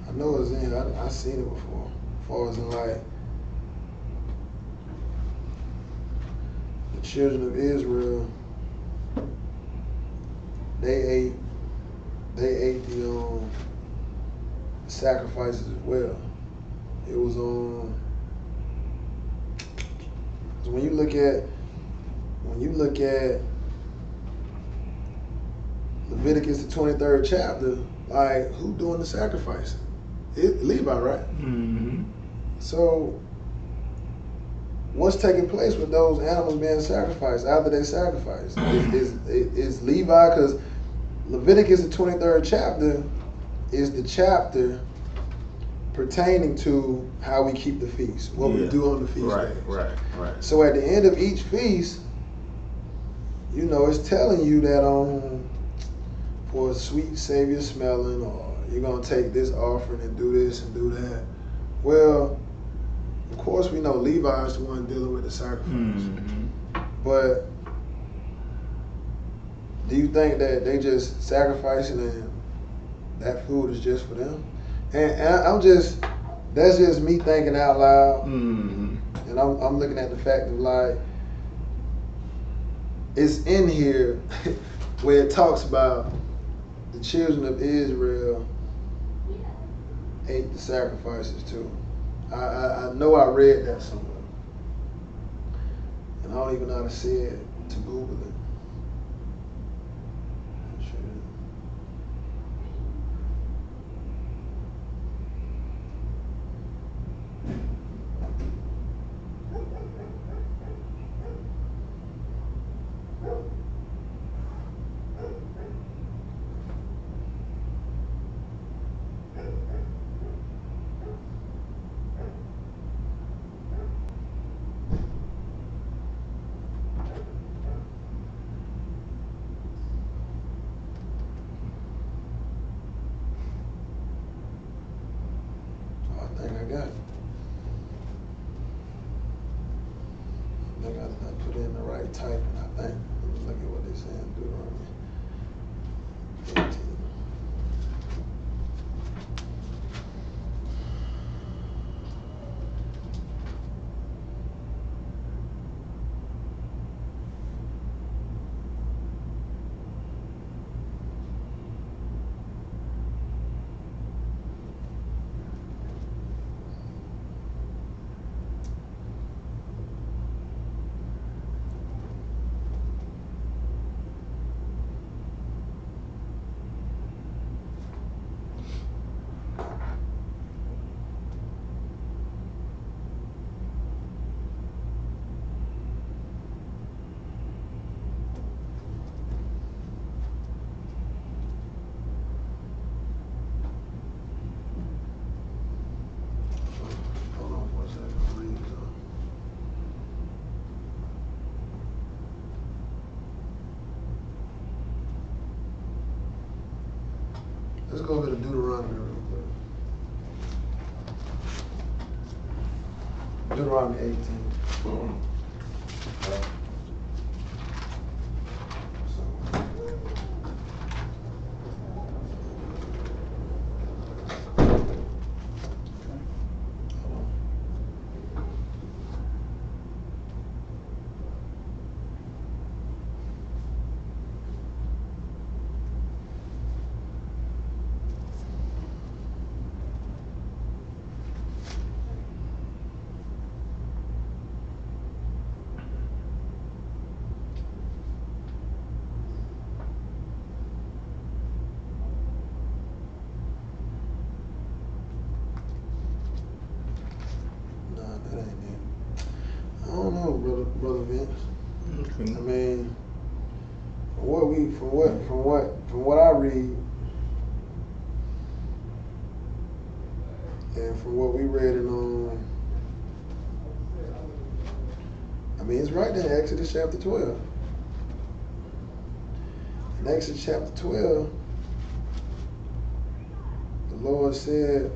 I know it's in. I seen it before. As far as in like the children of Israel, they ate the sacrifices as well. It was on. So when you look at Leviticus the 23rd chapter, like who doing the sacrificing? Levi, right? Mm-hmm. So what's taking place with those animals being sacrificed after they sacrifice? Is Levi, because Leviticus the 23rd chapter is the chapter pertaining to how we keep the feast, what we do on the feast days. Right. So at the end of each feast, it's telling you that for a sweet savior smelling, or you're gonna take this offering and do this and do that. Well, of course we know Levi is the one dealing with the sacrifice. Mm-hmm. But do you think that they just sacrificing and that food is just for them? And that's just me thinking out loud. Mm-hmm. And I'm looking at the fact of like, it's in here where it talks about the children of Israel ate the sacrifices too. I know I read that somewhere. And I don't even know how to say it to Google it. I think I got it. I think I put in the right typing, I think. Look at what they're saying, Deuteronomy 18. Hold on for a second, I'll read it. Let's go over to Deuteronomy real quick. Deuteronomy 18. Nah, that ain't it. I don't know, brother Vince. I mean, from what I read, and from what we read in I mean, it's right there in Exodus chapter 12. In Exodus chapter 12, the Lord said,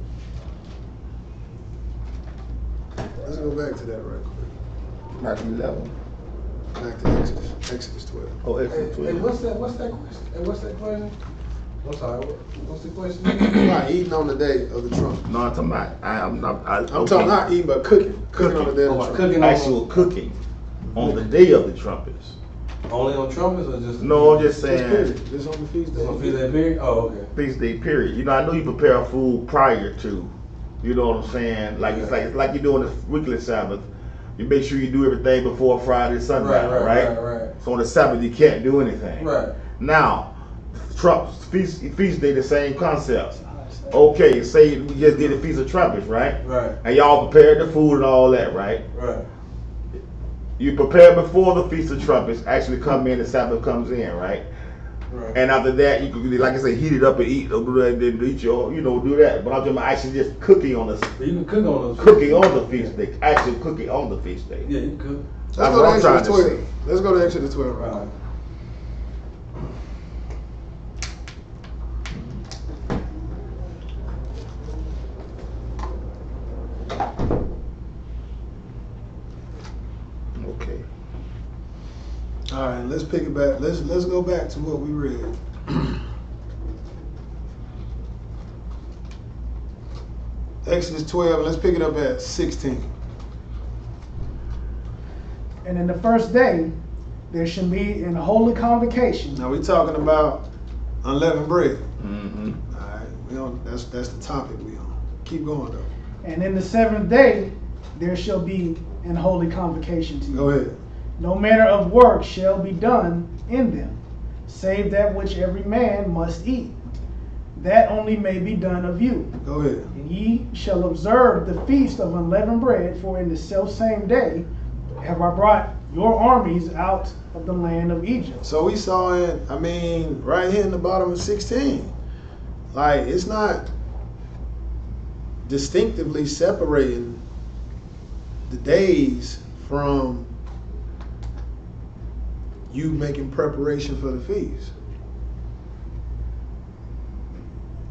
let's go back to that right quick. Matthew 11. Back to Exodus 12. Oh, Exodus 12. Hey, what's that question? Hey, what's that question? I'm sorry, what's the question? Not eating on the day of the trumpet. No, I'm talking about, I'm talking not eating, but cooking. Cooking on the day of the Oh, trumpet. cooking actual cooking on the day of the trumpets. Only on trumpets or just? No, I'm just Just saying, period. Just on the feast day. Just on feast day period? Oh, okay. feast day period. You know, I know you prepare food prior to. You know what I'm saying? Like it's like you're doing the weekly Sabbath. You make sure you do everything before Friday, sundown, right? Right. So on the Sabbath you can't do anything. Right. Now, Trump's feast day, the same concept. Okay, say we just did a Feast of Trumpets, right? Right. And y'all prepared the food and all that, right? Right. You prepare before the Feast of Trumpets actually come in, the Sabbath comes in, right? Right. And after that, you can, like I say, heat it up and eat, or do that, then eat your, do that. But I'm talking about actually just cooking on the You can cook on those. cooking on the feast day, actually cooking on the feast day. Yeah, you can cook. Let's That's go what to I'm trying Exodus to 12. say. Let's go to Exodus 12 right Right. now. Okay. All right, let's pick it back. Let's go back to what we read. Exodus 12, let's pick it up at 16. And in the first day, there should be an holy convocation. Now we're talking about unleavened bread. Mm-hmm. All right, we on. That's the topic we on. Keep going though. And in the seventh day, there shall be an holy convocation to you. Go ahead. No manner of work shall be done in them, save that which every man must eat. That only may be done of you. Go ahead. And ye shall observe the feast of unleavened bread, for in the selfsame day have I brought your armies out of the land of Egypt. So we saw it. I mean, right here in the bottom of 16. Like it's not distinctively separating the days from you making preparation for the feast.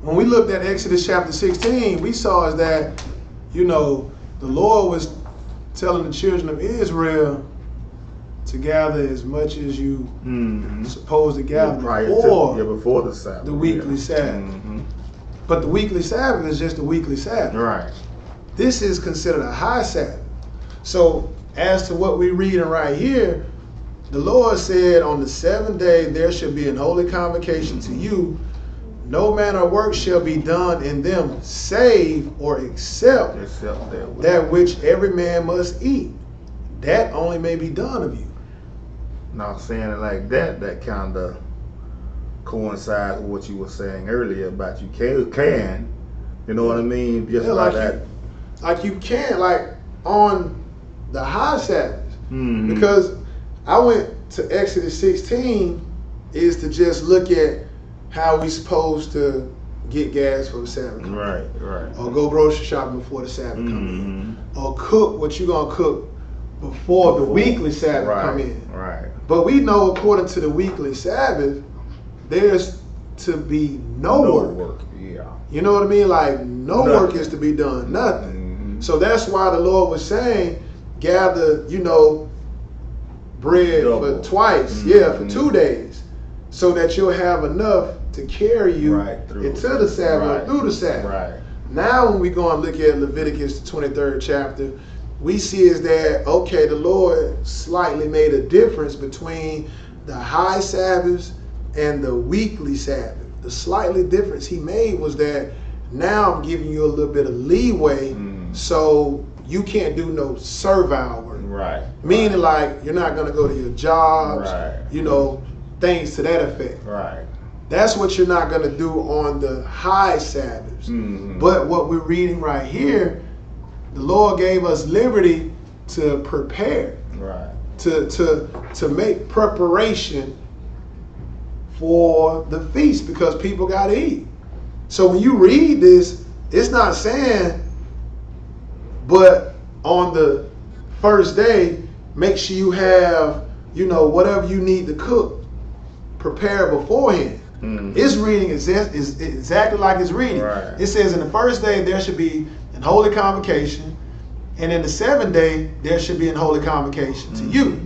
When we looked at Exodus chapter 16, we saw is that, the Lord was telling the children of Israel to gather as much as you supposed to gather before the Sabbath. the weekly Sabbath. Mm-hmm. But the weekly Sabbath is just the weekly Sabbath. Right. This is considered a high Sabbath. So as to what we're reading right here, the Lord said, on the seventh day there shall be an holy convocation to you. No manner of work shall be done in them, save or except that which every man must eat. That only may be done of you. Now saying it like that, that kind of coincides with what you were saying earlier about you can, you know what I mean? Just Yeah, like that. You can, like on the high Sabbath. Mm-hmm. Because I went to Exodus 16 is to just look at how we supposed to get gas for the Sabbath. Right. Or go grocery shopping before the Sabbath come in. Mm-hmm. Or cook what you gonna cook before the weekly Sabbath come in. Right. But we know according to the weekly Sabbath, there's to be no work. Yeah. You know what I mean? Like no Nothing. work is to be done. Nothing. Mm-hmm. So that's why the Lord was saying, gather, bread Double. for twice, for 2 days, so that you'll have enough to carry you through. into the Sabbath, Right. through the Sabbath. Right. Now, when we go and look at Leviticus, the 23rd chapter, we see is that, okay, the Lord slightly made a difference between the high Sabbaths and the weekly Sabbath. The slightly difference he made was that now I'm giving you a little bit of leeway, so you can't do no servile work. Right. Meaning, like, you're not going to go to your jobs, Right. things to that effect. Right. That's what you're not going to do on the high Sabbaths. Mhm. But what we're reading right here, the Lord gave us liberty to prepare, Right. to make preparation for the feast, because people got to eat. So when you read this, it's not saying, but on the first day, make sure you have, whatever you need to cook, prepare beforehand. It's reading is exactly like it's reading. Right. It says in the first day there should be an holy convocation, and in the seventh day there should be an holy convocation to you.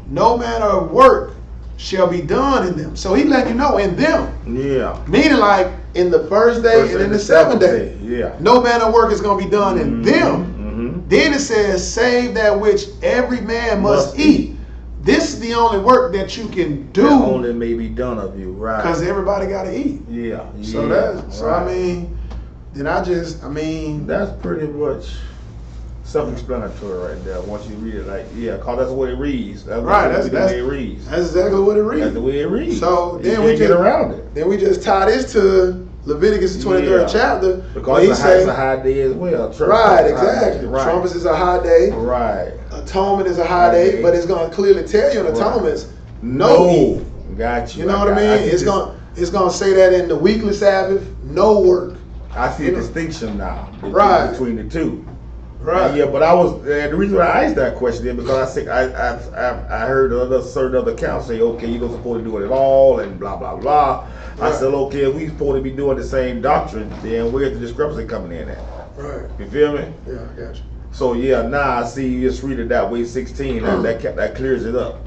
No manner of work shall be done in them. So he let you know in them. Yeah. Meaning, like, in the first day and in the seventh day. Yeah. No manner of work is going to be done in them. Mm-hmm. Then it says, save that which every man must eat. This is the only work that you can do. That only may be done of you, right? Because everybody got to eat. Yeah. So right. That's That's pretty much self-explanatory right there. Once you read it, cause that's the way it reads. That's right. the way it reads. That's exactly what it reads. That's the way it reads. So you then can't get around it. Then we just tie this to Leviticus, the 23rd chapter. Because it's a high day as well. Right, exactly. Right. Trumpets is a high day. Right. Atonement is a high day, but it's going to clearly tell you in atonements, No. eat. Got you. You know what I mean? It's going to say that in the weekly Sabbath, no work. I see a distinction now between the two. Right. Yeah, but the reason why I asked that question is because I heard certain other accounts say, okay, you're not supposed to do it at all, and blah blah blah. Right. I said, okay, if we supposed to be doing the same doctrine, then where's the discrepancy coming in at? Right. You feel me? Yeah, I got you. So now I see you just read it that way, 16, that clears it up.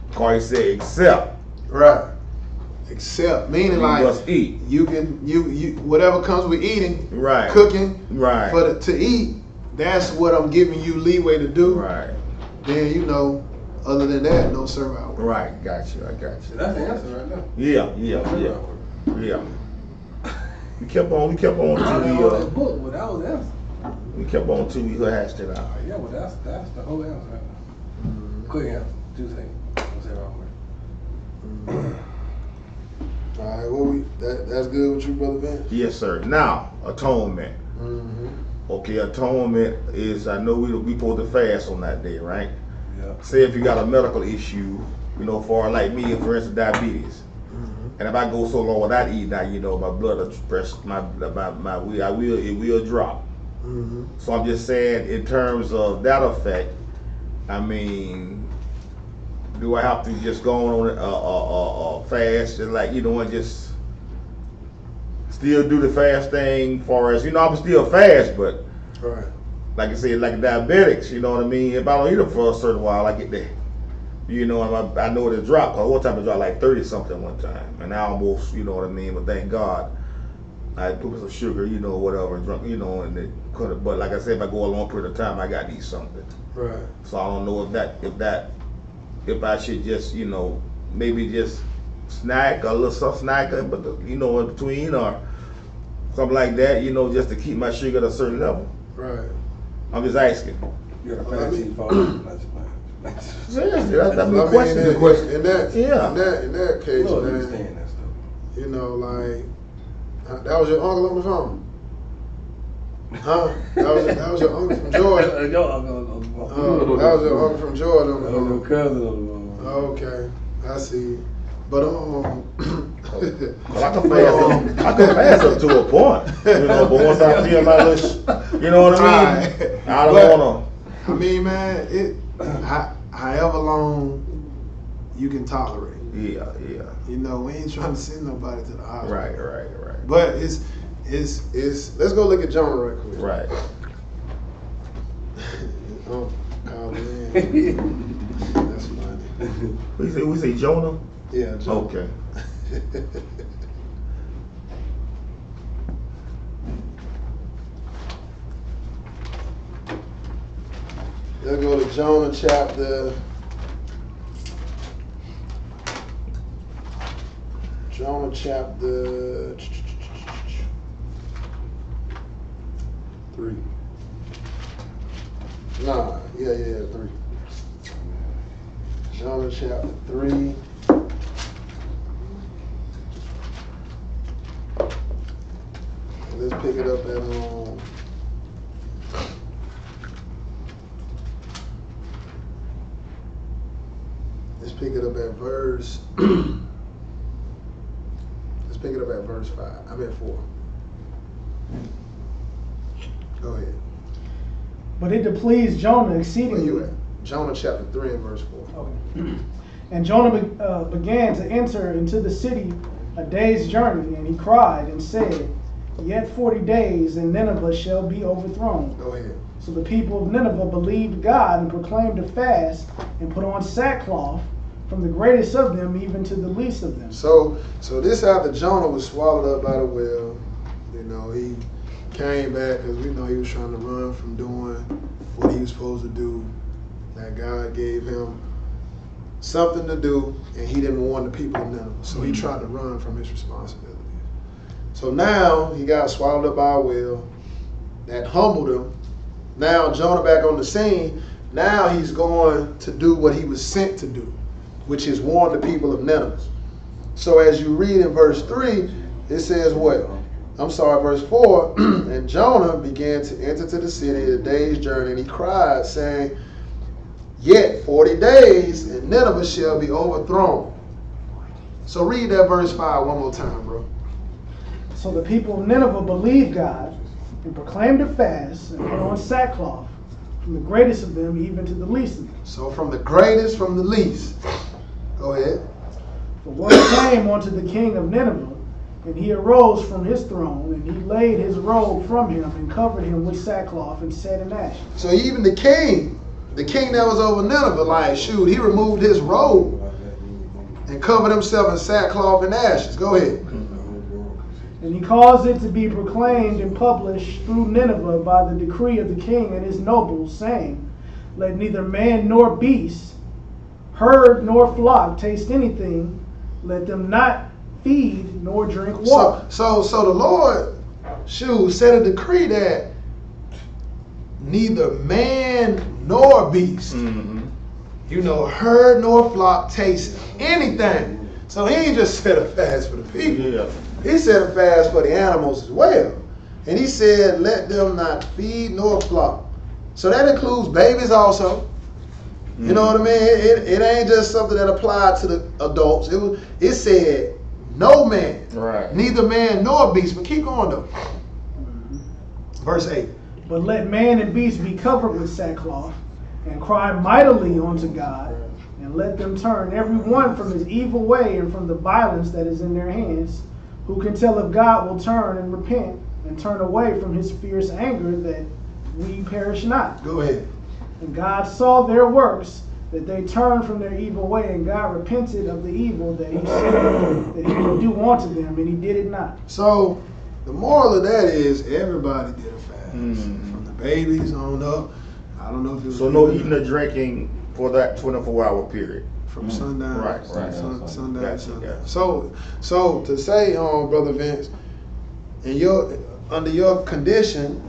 Because he said, except. Right. Except, meaning You like must eat. you whatever comes with eating, Right. cooking, Right. to eat. That's what I'm giving you leeway to do. Right. Then other than that, no servile work. Right. Got you. I got you. That's the answer right now. Yeah. We kept on I till don't know that we book, but that was the answer. we kept on till we hashed it out. Yeah, well, that's the whole answer right now. Quick answer. 2 things. Don't say wrong word. All right, that's good with you, Brother Ben? Yes, sir. Now, atonement. Mm-hmm. Okay, atonement is, I know we supposed to fast on that day, right? Yeah. Say if you got a medical issue, for like me, for instance, diabetes. Mm-hmm. And if I go so long without eating, my blood pressure, it will drop. Mm-hmm. So I'm just saying, in terms of that effect, do I have to just go on a fast and and just still do the fast thing? For as I'm still fast, but Right. like I said, like diabetics, you know what I mean. If I don't eat it for a certain while, I get there. I know it dropped. Cause one time it dropped like 30 something one time, and I almost, you know what I mean. But thank God, I put some sugar, whatever, drunk, and it couldn't. But like I said, if I go a long period of time, I got to eat something. Right. So I don't know if I should just, maybe just snack a little stuff snack, but in between or something like that, just to keep my sugar at a certain level. Right. I'm just asking. You got a fancy phone. Seriously, that's I the mean, question. in that case, Lord man, understand that stuff. that was your uncle on the phone. Huh? That was your uncle from Georgia. That was your uncle from Georgia on the Your phone. cousin on the phone. Okay, I see. But Well, I can fast up to a point, but once I feel like this, you know what I mean? Right. I don't want I mean, man, however long you can tolerate. to. Yeah. We ain't trying to send nobody to the hospital. Right. But it's let's go look at Jonah right quick. Right. Oh, call me in. That's funny. We say Jonah? Yeah, Jonah. Okay. Let's go to Jonah chapter. Jonah chapter 3. Nah, yeah, 3. Jonah chapter 3. Let's pick it up at let's pick it up at verse. Let's pick it up at verse 5. I'm at 4. Go ahead. But it displeased Jonah Where exceedingly. you at? Jonah chapter 3 and verse 4. Okay. And Jonah began to enter into the city a day's journey, and he cried and said, Yet 40 days, and Nineveh shall be overthrown. Go ahead. So the people of Nineveh believed God and proclaimed a fast and put on sackcloth, from the greatest of them even to the least of them. So this after Jonah was swallowed up by the whale. You know, he came back because we know he was trying to run from doing what he was supposed to do. That God gave him something to do, and he didn't warn the people of Nineveh. So he tried to run from his responsibility. So now he got swallowed up by a whale. That humbled him. Now Jonah back on the scene. Now he's going to do what he was sent to do, which is warn the people of Nineveh. So as you read in verse 3, it says what? Verse 4, and Jonah began to enter to the city a day's journey, and he cried, saying, Yet 40 days, and Nineveh shall be overthrown. So read that verse 5 one more time, bro. So the people of Nineveh believed God and proclaimed a fast and put on sackcloth, from the greatest of them even to the least of them. So from the greatest, from the least. Go ahead. For word came unto the king of Nineveh, and he arose from his throne, and he laid his robe from him, and covered him with sackcloth, and sat in ashes. So even the king that was over Nineveh, like, shoot, he removed his robe and covered himself in sackcloth and ashes. Go ahead. And he caused it to be proclaimed and published through Nineveh by the decree of the king and his nobles, saying, Let neither man nor beast, herd nor flock taste anything, let them not feed nor drink water. So the Lord, set a decree that neither man nor beast, herd nor flock taste anything. So he ain't just set a fast for the people. Yeah. He set a fast for the animals as well. And he said, let them not feed nor flock. So that includes babies also. You know what I mean? It ain't just something that applied to the adults. It said no man, Right. neither man nor beast. But keep going though. Verse 8. But let man and beast be covered with sackcloth, and cry mightily unto God, and let them turn every one from his evil way and from the violence that is in their hands. Who can tell if God will turn and repent and turn away from his fierce anger, that we perish not? Go ahead. And God saw their works, that they turned from their evil way, and God repented of the evil that he said that he would do unto them, and he did it not. So the moral of that is everybody did a fast. From the babies on up. I don't know if it was So no eating or drinking for that 24-hour period. from sundown. Right. Sundown. Gotcha, Sundown. gotcha. So to say, Brother Vince, under your condition,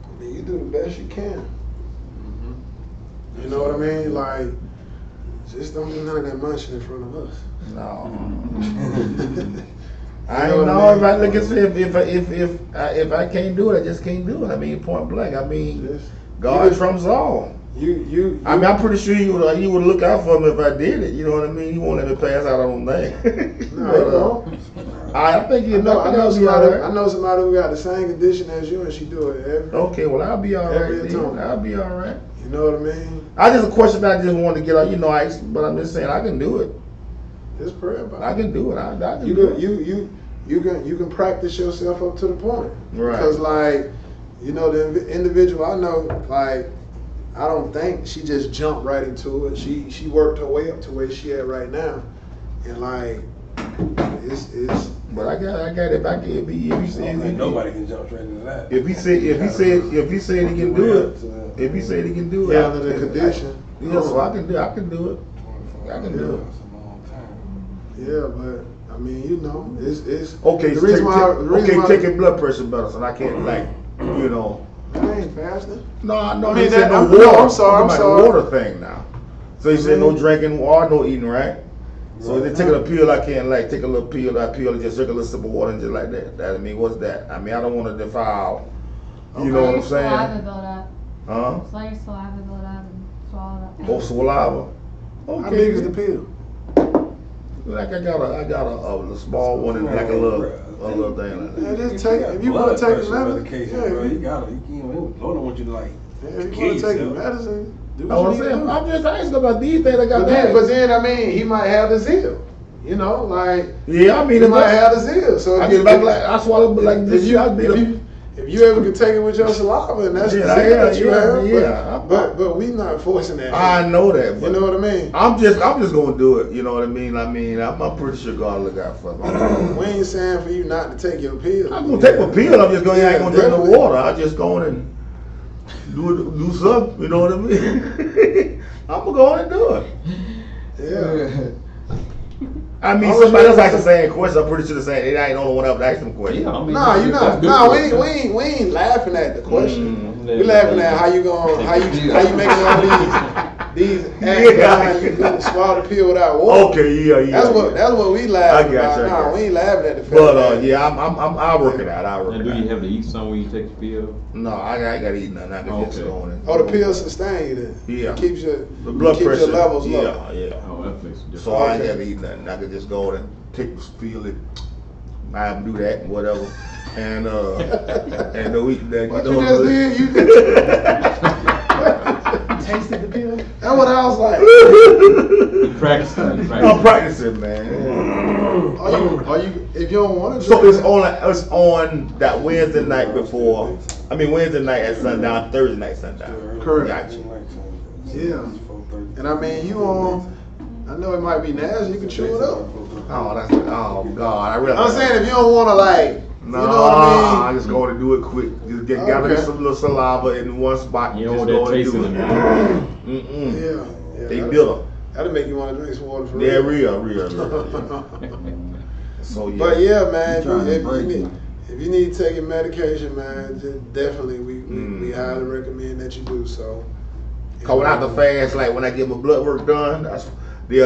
I mean, you do the best you can. You know what I mean? Like, just don't do none of that munching in front of us. No. You I know ain't what I know mean? if I look at if I can't do it, I just can't do it. I mean, point blank. I mean, Just- God you- trumps all. You. I mean, I'm pretty sure you would look out for me if I did it. You know what I mean? You won't let me pass out on thing. No, you won't. I think you I know I'll be somebody. all right. I know somebody who got the same condition as you, and she do it every. Okay, well I'll be all right. Every Then. time. I'll be all right. You know what I mean? I just a question I just wanted to get out. But I'm just saying I can do it. Just pray about it. I can do it. I can You do can it. you can practice yourself up to the point. Right. Because the individual I know, like, I don't think she just jumped right into it. She worked her way up to where she at right now, and like it's. But I got it back here. If he said Nobody can jump straight into that. if he said he can do it, if he said he can do it, Yeah, under the condition. Yeah, so I can do it. I can do it. That's a long time. Yeah, but I mean, you know, it's Okay, The reason why taking blood pressure medicine. I can't like, you know. I ain't fasting. No, I know. I mean, He said that- no water. I'm sorry, I'm Talking about sorry. the water thing now. So he said no drinking or no eating, right? So if they taking a pill, I can't like take a little pill, that pill, and just drink a little sip of water and just like that. That I mean, what's that? I mean, I don't want to defile. You know what I'm Saliva saying? build up. Huh? Just let your saliva build up and swallow it. Go saliva. How Okay. big is the pill? Like I got a small one and like a little thing like Yeah, that. just take it. If you want Blood to take pressure the medication, medicine, bro, yeah, you gotta, Lord don't want you to like. if you kill want to take your yourself. medicine, do Know what what I'm you need saying? to do. I'm just asking about these things. I got But then, I mean, he might have the zeal. You know, like yeah, I mean, he if might I, have the zeal. So I if get you, back like I swallow like this. if you ever can take it with your saliva, and that's the Yeah, zeal that you yeah, have. yeah. But we not forcing that. I know that, but You know what I mean? I'm just gonna do it. You know what I mean? I'm pretty sure God look out for me. We ain't saying for you not to take your pills. I'm gonna take my pill. I'm just gonna I ain't gonna drink no definitely. water. I just go in and do something. You know what I mean? I'm gonna go in and do it. Yeah. I mean, I was somebody else really- asked the same question. I'm pretty sure the same. They ain't the only one up to ask them questions. Yeah, I mean, Nah, you not. that's good Nah, for we you. ain't laughing at the question. Mm. We laughing at how you making all these acts Yeah. you gonna swallow the pill without water. Okay, yeah. That's what we laughing I got about. you, I Nah, got we ain't laughing at the fact. But that- yeah, I'll work it out. I'll work And it do out. you have to eat something when you take the pill? No, I ain't gotta eat nothing. I can just Okay. go on it. Oh, the pills sustain you then. Yeah. It keeps your The blood keeps pressure. your levels low. Yeah. Oh, that makes a difference. So I ain't Okay. gotta eat nothing. I could just go and take the feel it. I have to do that and whatever. And no eating that. What you you know just what I'm did? You just, Tasted the pill. that's what I was like. You practicing, you I'm practicing. practicing, man. Are you? If you don't want to, So it's on that Wednesday night before. I mean Wednesday night at sundown, Thursday night sundown. Correct. Gotcha. Yeah. And I mean, you on? I know it might be nasty. You can chew it up. Oh God, I really. I'm saying if you don't want to like, No, you know what I I mean? just go to do it quick. Just gather Okay. some little saliva in one spot. You just don't go want that and taste do in it. it. Mm-mm. Yeah. They bitter. That'll make you want to drink some water for Yeah, real. real. So yeah. But yeah, man, Trying to if break you need, it. if you need to take your medication, man, just definitely we Mm. highly recommend that you do so. Cause when I have to fast, like when I get my blood work done, they'll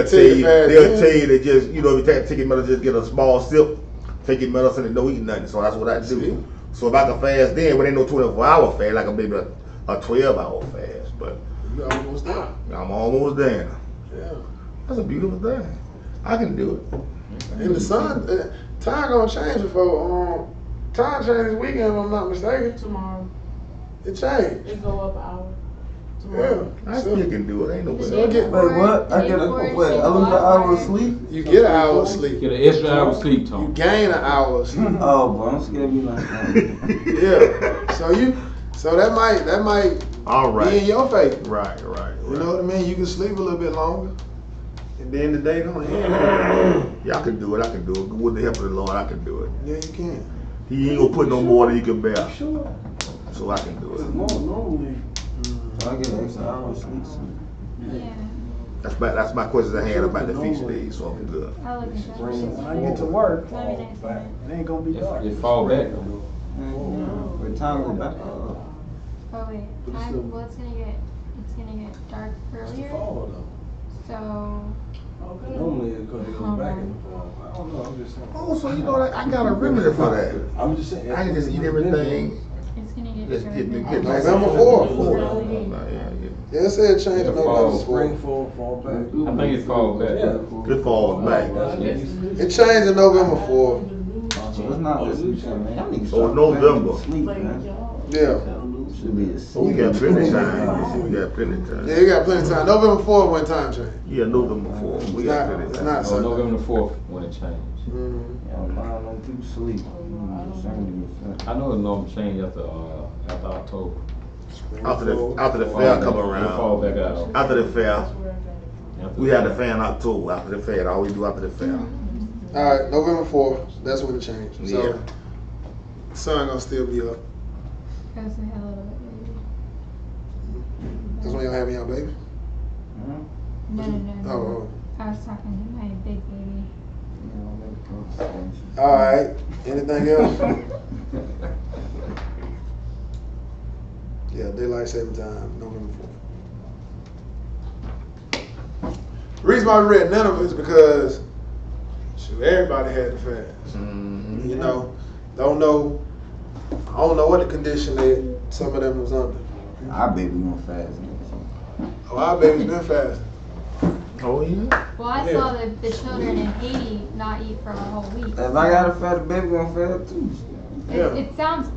tell Take you, your fast they'll then. tell you to just, you know, if you take your medicine, just get a small sip, take your medicine and don't eat nothing. So that's what I do. See? So if I can fast then, when ain't no 24-hour fast, like maybe a 12-hour fast, but You almost there. I'm almost there. Yeah. That's a beautiful thing. I can do it. In the sun, time gonna change before time changed this weekend if I'm not mistaken. Tomorrow. It changed. It go up an hour. Yeah. Tomorrow. I still can do it. Ain't no The way. day get- before- Wait, what? the I day get before a it's what? a I lose lot an hour of harder. sleep. You get an hour of sleep. Get an extra hour of sleep, You Tom. gain an hour of sleep. Oh, boy, don't scare me like that. Yeah. So that might All be in right. your favor. Right. You know what I mean? You can sleep a little bit longer. And then the day don't end. Yeah, I can do it. I can do it. With the help of the Lord, I can do it. Yeah, you can. He ain't gonna put no more than you can bear. Sure. So I can do It's it. more normally. So I get an extra hour of sleep. Yeah, That's my questions I had about the feast days, so I'm good. I look at that. When I get to work, Maybe next time. it ain't gonna be dark. It fall back though. But time go back. Oh wait, well it's gonna get dark earlier, Fall though. so Normally it goes back in the fall. I don't know. I'm just saying. Oh, so you know that I got a remedy for that. I'm just saying. I can just eat everything. it's gonna get Just dark. get me and get dark. November 4th. Yeah. Yeah, it said change Yeah, to fall, November Spring, 4th. fall back. I think it fall back. Yeah. Good falls back. It changed to November 4th. So it's not listening to me. Y'all niggas Oh, stop November. Sleep, man. Yeah. Should be a We got plenty of time. We got plenty of Yeah, time. you got plenty of time. November 4th when time change. Yeah, November 4th. We got plenty of It's time. not Oh, Sunday. November the 4th when it changed. Mhm. Y'all mind on people sleep. I know it normally change after October. After the fair come We'll fall around. back out. After the fair. We had the fair in October. After the fair, all we do after the fair. All right, November 4th. That's when it changed. So, Yeah. sun gonna still be up. Goes ahead a little bit maybe. That's when y'all having y'all baby. No. Oh. I was talking to my big baby. All right. Anything else? Yeah, daylight saving time, November 4th. The reason why we read none of it is because shoot, everybody had to fast. Mhm. You know, I don't know what the condition that some of them was under. Our baby gonna fast. Oh, our baby's been fasting. Oh yeah. Well, I Yeah. saw the children in Haiti not eat for a whole week. If I got a fat baby, gonna fast too. Yeah. It sounds it's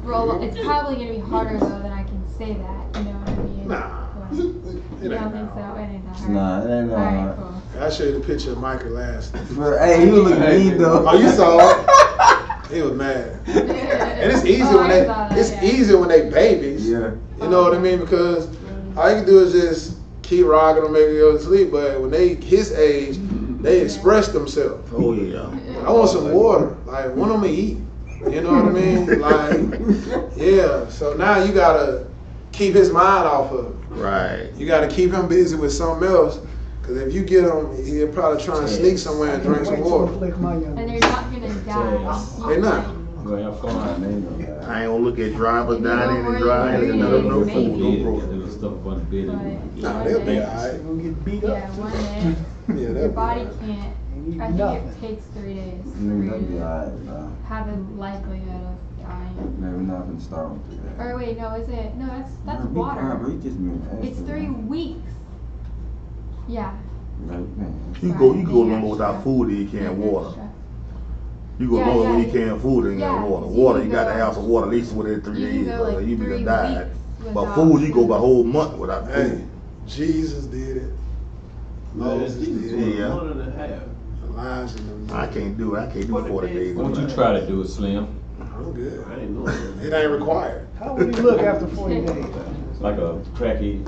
probably gonna be harder though than I can say that. You know what I mean? Nah. But It you ain't don't think hard. so? It ain't that hard. Nah, it ain't that Alright, hard. cool. I'll show you the picture of Michael last. But hey, you look mean though. Oh, you saw it? He was mad. And it's easy Oh, when I they saw that, it's yeah. easy when they babies. Yeah. You know what I mean? Because all you can do is just keep rocking them, make them go to sleep. But when they his age, they express themselves. Oh yeah. I want some water. Like, want them to eat. You know what I mean? Like, yeah. So now you gotta keep his mind off of it. Right. You gotta keep him busy with something else. Cause if you get him, he'll probably try and sneak somewhere and drink some Wait till I water. flick my young. And they're not gonna die. They not. Gonna have fun. They know that. I ain't gonna look at drivers You down know in where and driving you're and none of them no maybe. food, no Yeah, groceries. there's stuff on the bed. But Nah, one they'll be day- alright. Gonna get beat Yeah, up. one day. Yeah, Your they'll be body alright. can't. Ain't eating I think nothing. it takes 3 days for Nigga, you they'll be to alright, bro. have a likelihood of dying. Man, we're not gonna start with that. Or wait, no, is it? No, that's Nah, be water. quiet, bro. You just been It's asking, 3 man. weeks. Yeah. Like, man. You go longer without food than you can water. You go Yeah, longer when yeah. you can food than you Yeah, can water. so Water, you you got to go- have some water at least within 3 You can days, go, or like, you be 3 done died. weeks But without food, you go food. by a whole month without Hey, food. Jesus did it. Moses did it. Yeah. Elijah and them. I can't do it. I can't do 40 days. Why don't you try to do it, Slim? I'm good. It ain't required. How would he look after 40 days? It's like a cracky.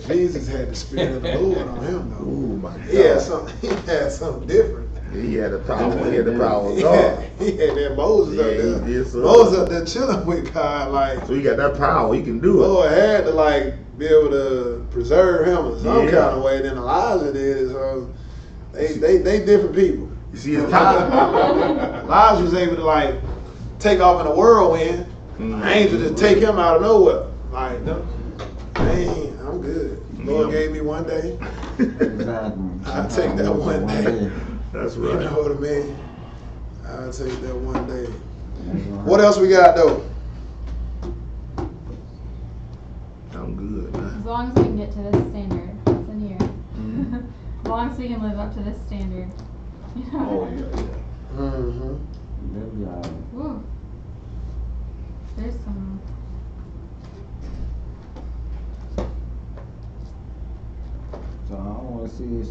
Jesus had the spirit of the Lord on him Oh though. my God. He had something different. He had the power. He had the power of He God. had that Moses up Yeah, there. he did, sir. Moses up there chilling with God, like So you got that power. He can do it. Lord had to like be able to preserve him in some Yeah. kind of way than Elijah did. So they different people. You see his power. Elijah was able to like take off in a whirlwind. Mhm. Angel just take him out of nowhere. Like, no, man, I'm good. Lord Yeah. gave me one day. Exactly. I'll take that one day. That's You right. know what I mean? I'll take that one day. What else we got though? I'm good, man. As long as we can get to this standard, it's in here. Mhm. As long as we can live up to this standard. You know? Oh yeah, yeah. Mm-hmm. They'll be alright. Woo. There's some. So I don't wanna see you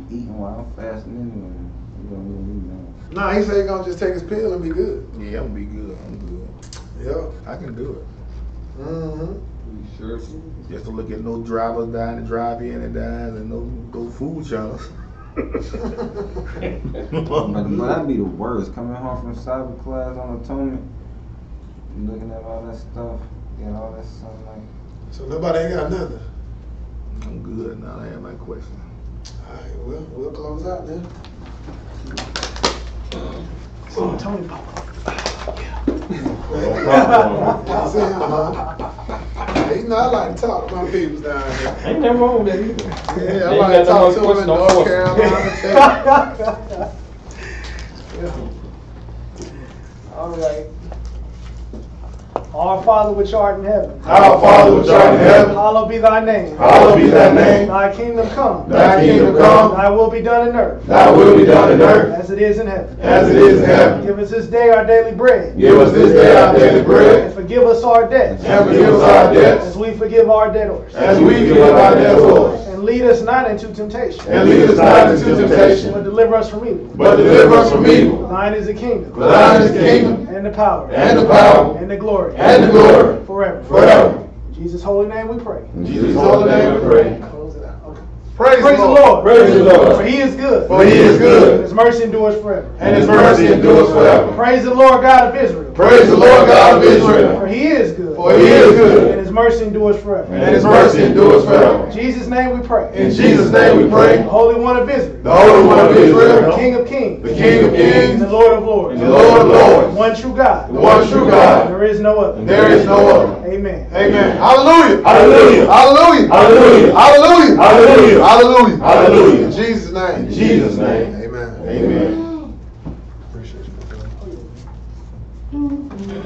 eating while I'm fasting anyway. You don't really need that. Nah, he said he gonna just take his pill and be good. Yeah, I'm gonna be good. I'm good. Yeah. I can do it. Mm-hmm. You sure? Just to look at no drivers dying and drive in and dying and no food channels. But that'd be the worst. Coming home from cyber class on atonement, looking at all that stuff, get all that sunlight. So nobody ain't got nothing. I'm good now. I have my question. All right, well, we'll close out then. So Tony Pop. I see him, huh? You know, I like to talk to my peoples down here. Ain't nothing wrong with that either. Yeah, I Ain't like to got talk that to much them in question, North don't Carolina. All right. Our Father which art in heaven, Our Father which art in heaven, hallowed be thy name. hallowed be thy name. Thy kingdom come. Thy kingdom come. Thy will be done in earth Thy will be done in earth as it is in heaven. as it is in heaven. Give us this day our daily bread. Give us this day our daily bread, And forgive us our debts and forgive us our debts, as we forgive our debtors. as we forgive our debtors. And lead us not into temptation, And lead us not into temptation, but deliver us from evil. but deliver us from evil. Thine is the kingdom, For thine is the kingdom, and the power, and the power, and the glory, and the glory, forever. forever. Jesus' holy name we pray. In Jesus' holy name we pray. Close it out. Okay. Praise Praise the Lord. Praise the Lord. For he is good. For he is good. And his mercy endures forever. And his mercy endures forever. Praise the Lord God of Israel. Praise the Lord God of Israel. For he is good. For he is good. And his mercy endures forever. And his mercy endures forever. In Jesus' name we pray. In Jesus' name we pray. The Holy One of Israel. The Holy One of The Israel. King of Kings. The King of And Kings. the Lord of Lords. And the Lord of Lords. One true God. The one true God. There is no other. There is no other. Amen. Amen. Hallelujah. Hallelujah. Hallelujah. Hallelujah. Hallelujah. Hallelujah. Hallelujah. Hallelujah. In Jesus' name. In Jesus' name. Amen. Amen. Appreciate you.